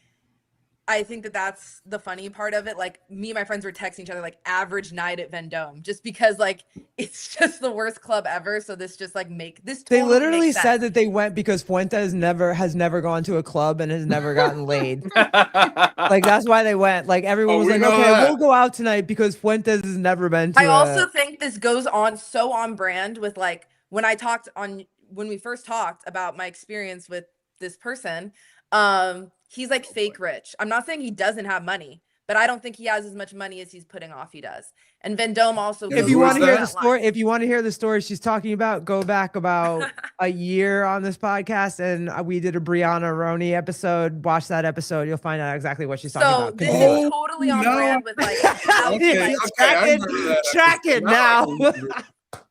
S11: I think that's the funny part of it. Like me and my friends were texting each other like average night at Vendome, just because like it's just the worst club ever. So this just like this.
S1: They
S11: Totally
S1: literally
S11: makes
S1: said
S11: sense.
S1: that they went because Fuentes has never gone to a club and has never gotten laid. Like that's why they went. Like everyone
S2: Oh,
S1: was
S2: we
S1: like,
S2: know
S1: okay,
S2: that.
S1: we'll go out tonight because Fuentes has never been to.
S11: I also think this goes on so on brand with like when we first talked about my experience with this person. He's like fake rich. I'm not saying he doesn't have money, but I don't think he has as much money as he's putting off he does. And Vendome also.
S1: If
S2: Who
S1: you
S2: is
S1: want to hear
S2: that?
S1: the story, if you want to hear the story she's talking about, go back about a year on this podcast, and we did a Brianna Roney episode. Watch that episode; you'll find out exactly what she's talking
S11: So
S1: about.
S11: this
S1: Continue.
S11: is totally on
S2: no.
S11: brand with like how
S2: Okay,
S11: like,
S2: I remember that
S1: track it
S2: episode.
S1: now.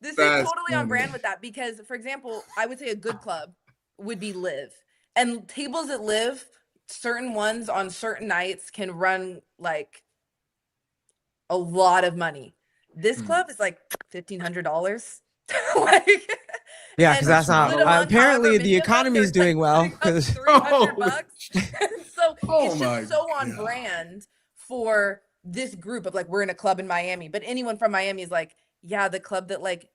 S11: this is
S2: That's
S11: totally on
S2: funny.
S11: brand with that because, for example, I would say a good club would be Live, and tables at Live, certain ones on certain nights can run like a lot of money. This club is like $1,500. Like
S1: Yeah,
S11: and
S1: because that's not.
S11: split among
S1: Apparently,
S11: however
S1: the
S11: many of them,
S1: economy is
S11: they're,
S1: doing
S11: like,
S1: well
S11: putting up
S1: because
S11: $300. So
S2: Oh
S11: it's
S2: my
S11: just so on
S2: God.
S11: brand for this group of like we're in a club in Miami, but anyone from Miami is like, yeah, the club that like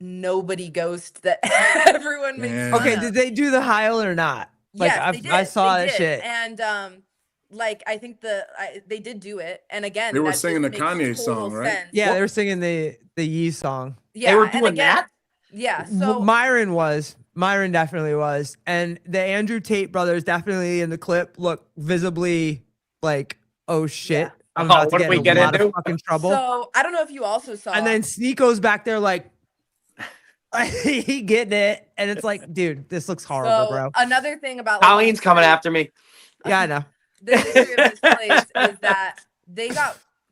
S11: nobody goes to, that everyone makes
S2: Yeah.
S11: fun
S1: okay,
S11: of.
S1: did they do the Heil or not? Like
S11: Yes, they did.
S1: I saw
S11: They
S1: that
S11: did.
S1: shit.
S11: And like I think they did do it. And again,
S2: They were
S11: that just
S2: singing the
S11: makes
S2: Kanye
S11: total
S2: song, right?
S11: sense.
S1: Yeah, they were singing the Yee song.
S11: Yeah,
S4: They were
S11: and
S4: doing
S11: again,
S4: that?
S11: Yeah. So
S1: Myron definitely was, and the Andrew Tate brothers definitely in the clip look visibly like, oh shit,
S11: Yeah.
S1: I'm about to
S4: What
S1: get
S4: did we
S1: in a
S4: get
S1: lot
S4: into?
S1: of fucking trouble.
S11: So I don't know if you also saw.
S1: And then Sneeko's back there like, he getting it, and it's like, dude, this looks horrible,
S11: so
S1: bro.
S11: another thing about like,
S4: Colleen's coming after me.
S1: Yeah, I know.
S11: the history of this place is that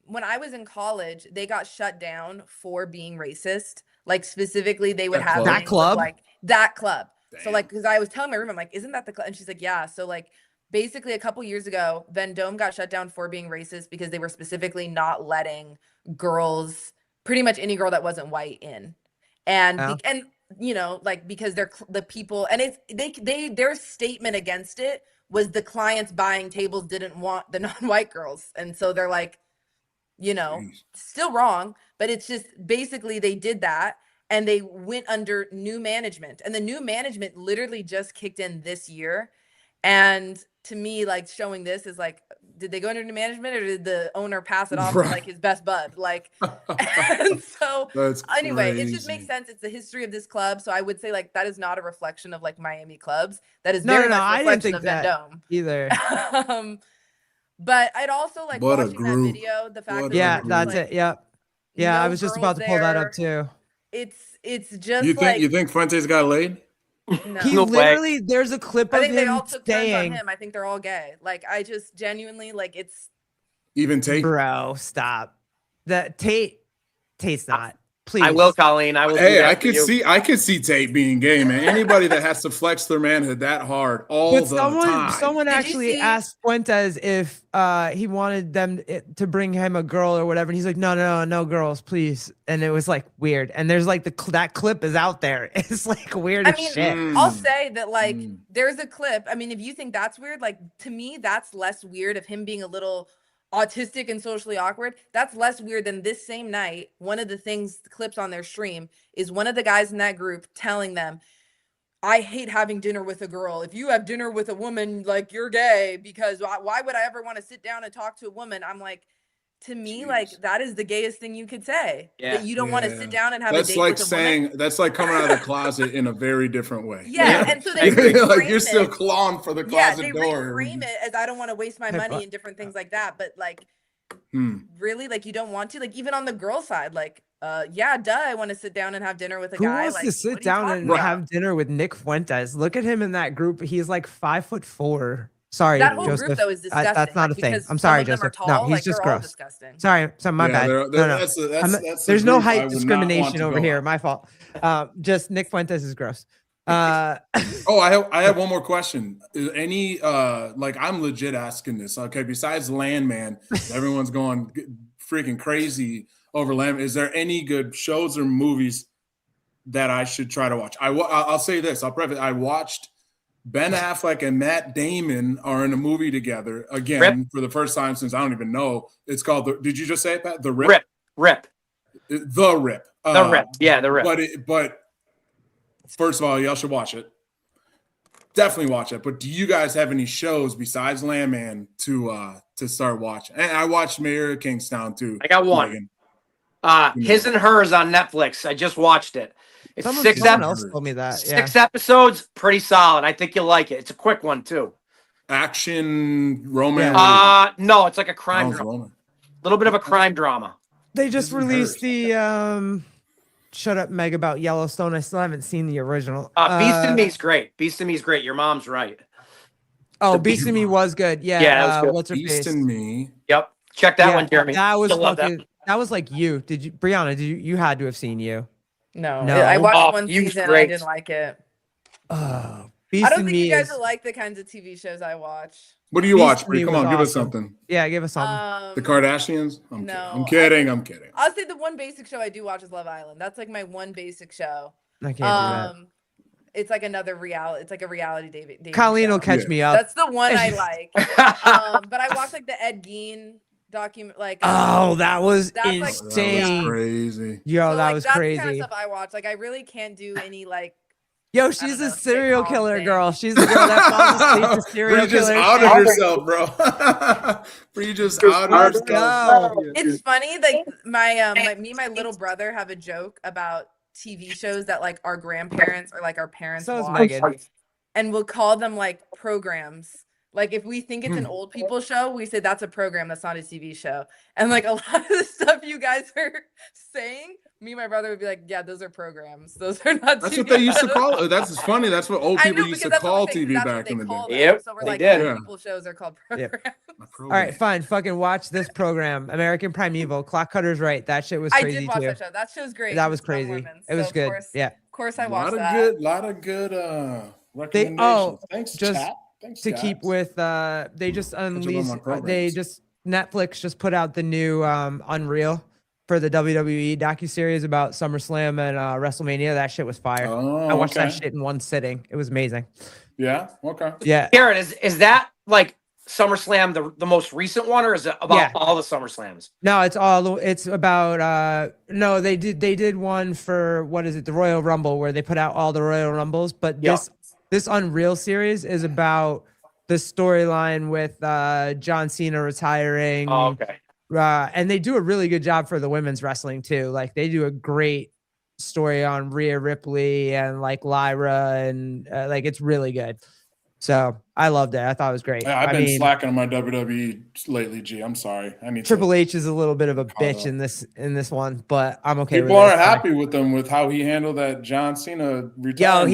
S11: when I was in college, they got shut down for being racist. Like specifically, they would
S2: That
S11: have
S2: club?
S1: That
S11: things of,
S1: club?
S11: like that club. So
S2: Damn.
S11: like, because I was telling my room, I'm like, isn't that the club? And she's like, yeah. So like, basically, a couple years ago, Vendome got shut down for being racist because they were specifically not letting girls, pretty much any girl that wasn't white, in. And
S1: Oh.
S11: and you know, like because they're the people, and it's their statement against it was the clients buying tables didn't want the non-white girls, and so they're like, you know,
S2: Jeez.
S11: still wrong, but it's just basically they did that and they went under new management, and the new management literally just kicked in this year. And to me, like showing this is like, did they go under new management or did the owner pass it off to
S2: Right.
S11: like his best bud? Like, and so
S2: That's
S11: anyway, it just makes
S2: crazy.
S11: sense. It's the history of this club. So I would say like that is not a reflection of like Miami clubs. That is
S1: No,
S11: very
S1: no,
S11: much a
S1: I didn't
S11: reflection
S1: think
S11: of
S1: that
S11: Vendome.
S1: either.
S11: But I'd also like
S2: What a
S11: watching that
S2: group.
S11: video, the fact
S2: What
S11: that
S2: a
S1: Yeah,
S11: there was,
S1: that's
S11: like,
S1: it. Yep. Yeah, I
S11: no
S1: was just
S11: girls
S1: about to pull that up
S11: there.
S1: too.
S11: It's just
S2: You think
S11: like
S2: you think Fuentes got laid?
S11: no.
S1: He
S4: No way.
S1: literally, there's a clip
S11: I
S1: of
S11: think they
S1: him
S11: all took turns on
S1: saying,
S11: him. I think they're all gay. Like I just genuinely like it's
S2: Even Tate?
S1: bro, stop. That Tate's not. Please.
S4: I will, Colleen. I will.
S2: Hey, I could see Tate being gay, man. Anybody that has to flex their manhood that hard all the time.
S1: Someone actually asked Fuentes if he wanted them to bring him a girl or whatever, and he's like, no girls, please. And it was like weird. And there's like that clip is out there. It's like weird as shit.
S11: I'll say that like there's a clip. I mean, if you think that's weird, like to me, that's less weird of him being a little autistic and socially awkward. That's less weird than this same night. One of the clips on their stream is one of the guys in that group telling them, I hate having dinner with a girl. If you have dinner with a woman, like you're gay, because why would I ever want to sit down and talk to a woman? I'm like, to me, like that is the gayest thing you could say. That you don't want to sit down and have a date with a woman.
S2: That's like coming out of the closet in a very different way.
S11: Yeah, and so they
S2: like you're still clawing for the closet door.
S11: Reframe it as I don't want to waste my money and different things like that. But like, really, like you don't want to. Like even on the girl side, like, yeah, duh, I want to sit down and have dinner with a guy.
S1: Who wants
S11: like,
S1: to sit down and have dinner with Nick Fuentes? Look at him in that group. He's like 5'4". Sorry,
S11: that whole
S1: Joseph.
S11: Group though is disgusting.
S1: That's not a thing.
S11: Because
S1: I'm sorry,
S11: some of them
S1: Joseph.
S11: are tall,
S1: No, he's just gross.
S11: Disgusting.
S1: Sorry, my bad. There's no height discrimination over here. My fault. Just Nick Fuentes is gross.
S2: I have one more question. Is any like I'm legit asking this. Okay, besides Landman, everyone's going freaking crazy over Landman. Is there any good shows or movies that I should try to watch? I'll say this. I'll preface. I watched Ben Affleck and Matt Damon are in a movie together again for the first time since I don't even know. It's called did you just say it, Pat? The Rip?
S4: Rip.
S2: The Rip.
S4: The Rip. Yeah, The Rip.
S2: But first of all, y'all should watch it. Definitely watch it. But do you guys have any shows besides Landman to start watching? And I watched Mayor of Kingstown too.
S4: I got one. His and Hers on Netflix. I just watched it. It's
S1: someone else told me that.
S4: Six episodes, pretty solid. I think you'll like it. It's a quick one too.
S2: Action, romance.
S4: No, it's like a crime drama. A little bit of a crime drama.
S1: They just released the Shut Up Meg about Yellowstone. I still haven't seen the original.
S4: Beast in Me's great. Beast in Me's great. Your mom's right.
S1: Oh, Beast in Me was good. Yeah.
S4: Yeah, good.
S1: What's her face?
S2: Beast in Me.
S4: Yep. Check that one, Jeremy.
S1: That was fucking. That was like you. Did you, Brianna? You had to have seen you?
S11: No. I watched one season. And I didn't like it.
S1: Beast
S11: I don't
S1: in
S11: think
S1: Me
S11: you guys will like the kinds of TV shows I watch.
S2: What do you watch, Brie? Come on, give us something.
S1: Yeah, give us something.
S2: The Kardashians? I'm kidding.
S11: I'll say the one basic show I do watch is Love Island. That's like my one basic show.
S1: I can't do that.
S11: It's like another reality. It's like a reality dating
S1: Colleen
S11: show.
S1: will catch me up.
S11: That's the one I like. But I watched like the Ed Gein document. Like
S1: that was
S11: insane.
S2: That was crazy.
S1: Yo, that was
S11: that's
S1: crazy.
S11: The kind of stuff I watch. Like I really can't do any like.
S1: Yo, she's a serial killer girl. She's the girl that falls asleep to serial killers.
S2: Bree just outed herself, bro. Bree just outed herself.
S11: It's funny, like me and my little brother have a joke about TV shows that like our grandparents or like our parents watch, and we'll call them like programs. Like if we think it's an old people show, we say that's a program, that's not a TV show. And like a lot of the stuff you guys are saying, me and my brother would be like, yeah, those are programs. Those are not
S2: That's
S11: TV
S2: what they used to
S11: shows.
S2: call it. That's funny. That's what old people used to call TV back in the day.
S11: Yep, so we're like, old people shows are called programs.
S1: All right, fine. Fucking watch this program, American Primeval. Clock Cutter's right. That shit was crazy
S11: I did watch
S1: too.
S11: that show. That show's great.
S1: That was crazy. It was good. Yeah.
S11: Of course, I watched that.
S2: Lot of good recommendations. Thanks, chat. Thanks,
S1: to
S2: guys.
S1: keep with they just unleashed Netflix just put out the new Unreal for the WWE docuseries about SummerSlam and WrestleMania. That shit was fire. I watched that shit in one sitting. It was amazing.
S2: Yeah. Okay.
S1: Yeah.
S4: Aaron, is that like SummerSlam the most recent one, or is it about all the SummerSlams?
S1: No, it's about no, they did one for what is it, the Royal Rumble, where they put out all the Royal Rumbles, but this Unreal series is about the storyline with John Cena retiring.
S4: Oh, okay.
S1: And they do a really good job for the women's wrestling too. Like they do a great story on Rhea Ripley and like Lyra, and like it's really good. So I loved it. I thought it was great.
S2: Yeah, I've been slacking on my WWE lately. G, I'm sorry. I need
S1: Triple H is a little bit of a bitch in this one, but I'm okay.
S2: People aren't happy with him with how he handled that John Cena retirement.
S1: Yo,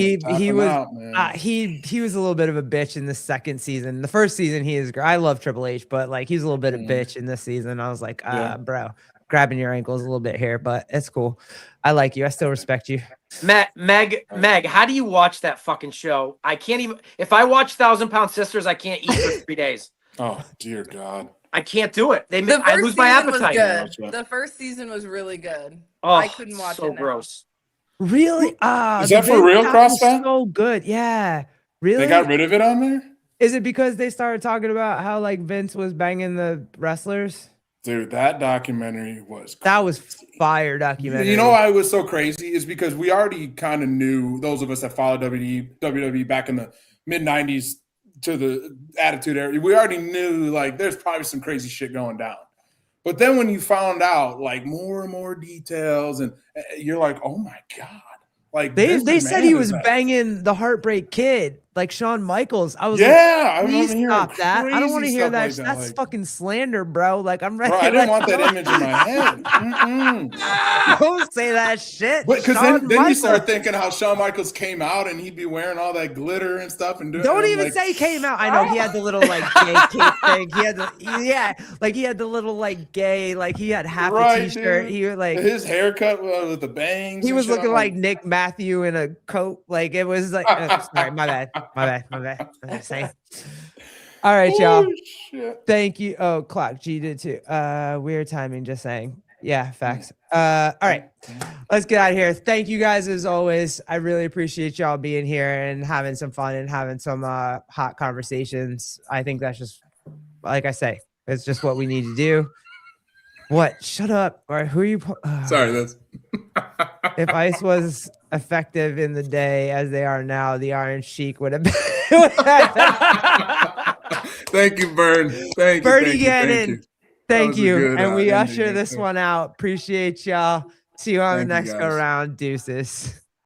S1: he was a little bit of a bitch in the second season. The first season he is great. I love Triple H, but like he's a little bit of a bitch in this season. I was like, bro, grabbing your ankles a little bit here, but it's cool. I like you. I still respect you.
S4: Meg, how do you watch that fucking show? I can't even. If I watch 1,000-Pound Sisters, I can't eat for 3 days.
S2: Oh dear God.
S4: I can't do it.
S11: The
S4: I
S11: first
S4: lose my
S11: season was
S4: appetite.
S11: good. The first season was really good.
S4: Oh,
S11: I couldn't watch
S4: so
S11: it now.
S4: gross.
S1: Really?
S2: Is that for real, CrossFit?
S1: So good. Yeah. Really?
S2: They got rid of it on there?
S1: Is it because they started talking about how like Vince was banging the wrestlers?
S2: Dude, that documentary was
S1: That was fire documentary.
S2: You know why it was so crazy is because we already kind of knew, those of us that followed WWE back in the mid-90s to the Attitude Era, we already knew like there's probably some crazy shit going down. But then when you found out like more and more details, and you're like, oh my God. Like
S1: they said he was banging the Heartbreak Kid, like Shawn Michaels. I was like,
S2: I
S1: please
S2: remember
S1: stop that. I don't want to hear that.
S2: Like that.
S1: That's
S2: like,
S1: fucking slander, bro. Like I'm ready.
S2: Bro, I didn't want that image in my head.
S1: Don't say that shit.
S2: Because then you start thinking how Shawn Michaels came out and he'd be wearing all that glitter and stuff and doing.
S1: Don't even
S2: like,
S1: say came out. I know he had the little like gay cape thing. He had he had the little like gay, like he had half a t-shirt.
S2: Dude.
S1: He was like
S2: his haircut with the bangs.
S1: He was looking like Nick Matthew in a coat. Like it was like sorry, my bad. Same. All right, y'all. Thank you. Oh, Clock G did too. Weird timing, just saying. Yeah, facts. All right. Let's get out of here. Thank you guys as always. I really appreciate y'all being here and having some fun and having some hot conversations. I think that's just like I say, it's just what we need to do. What? Shut up. Or who are you?
S2: Sorry, that's
S1: if ice was effective in the day as they are now, the Iron Sheik would have been.
S2: Thank you, Bern. Thank you,
S1: Bernie Gannon. Thank you.
S2: Good,
S1: and we
S2: ending.
S1: usher this one out. Appreciate y'all. See you on the next go round. Deuces.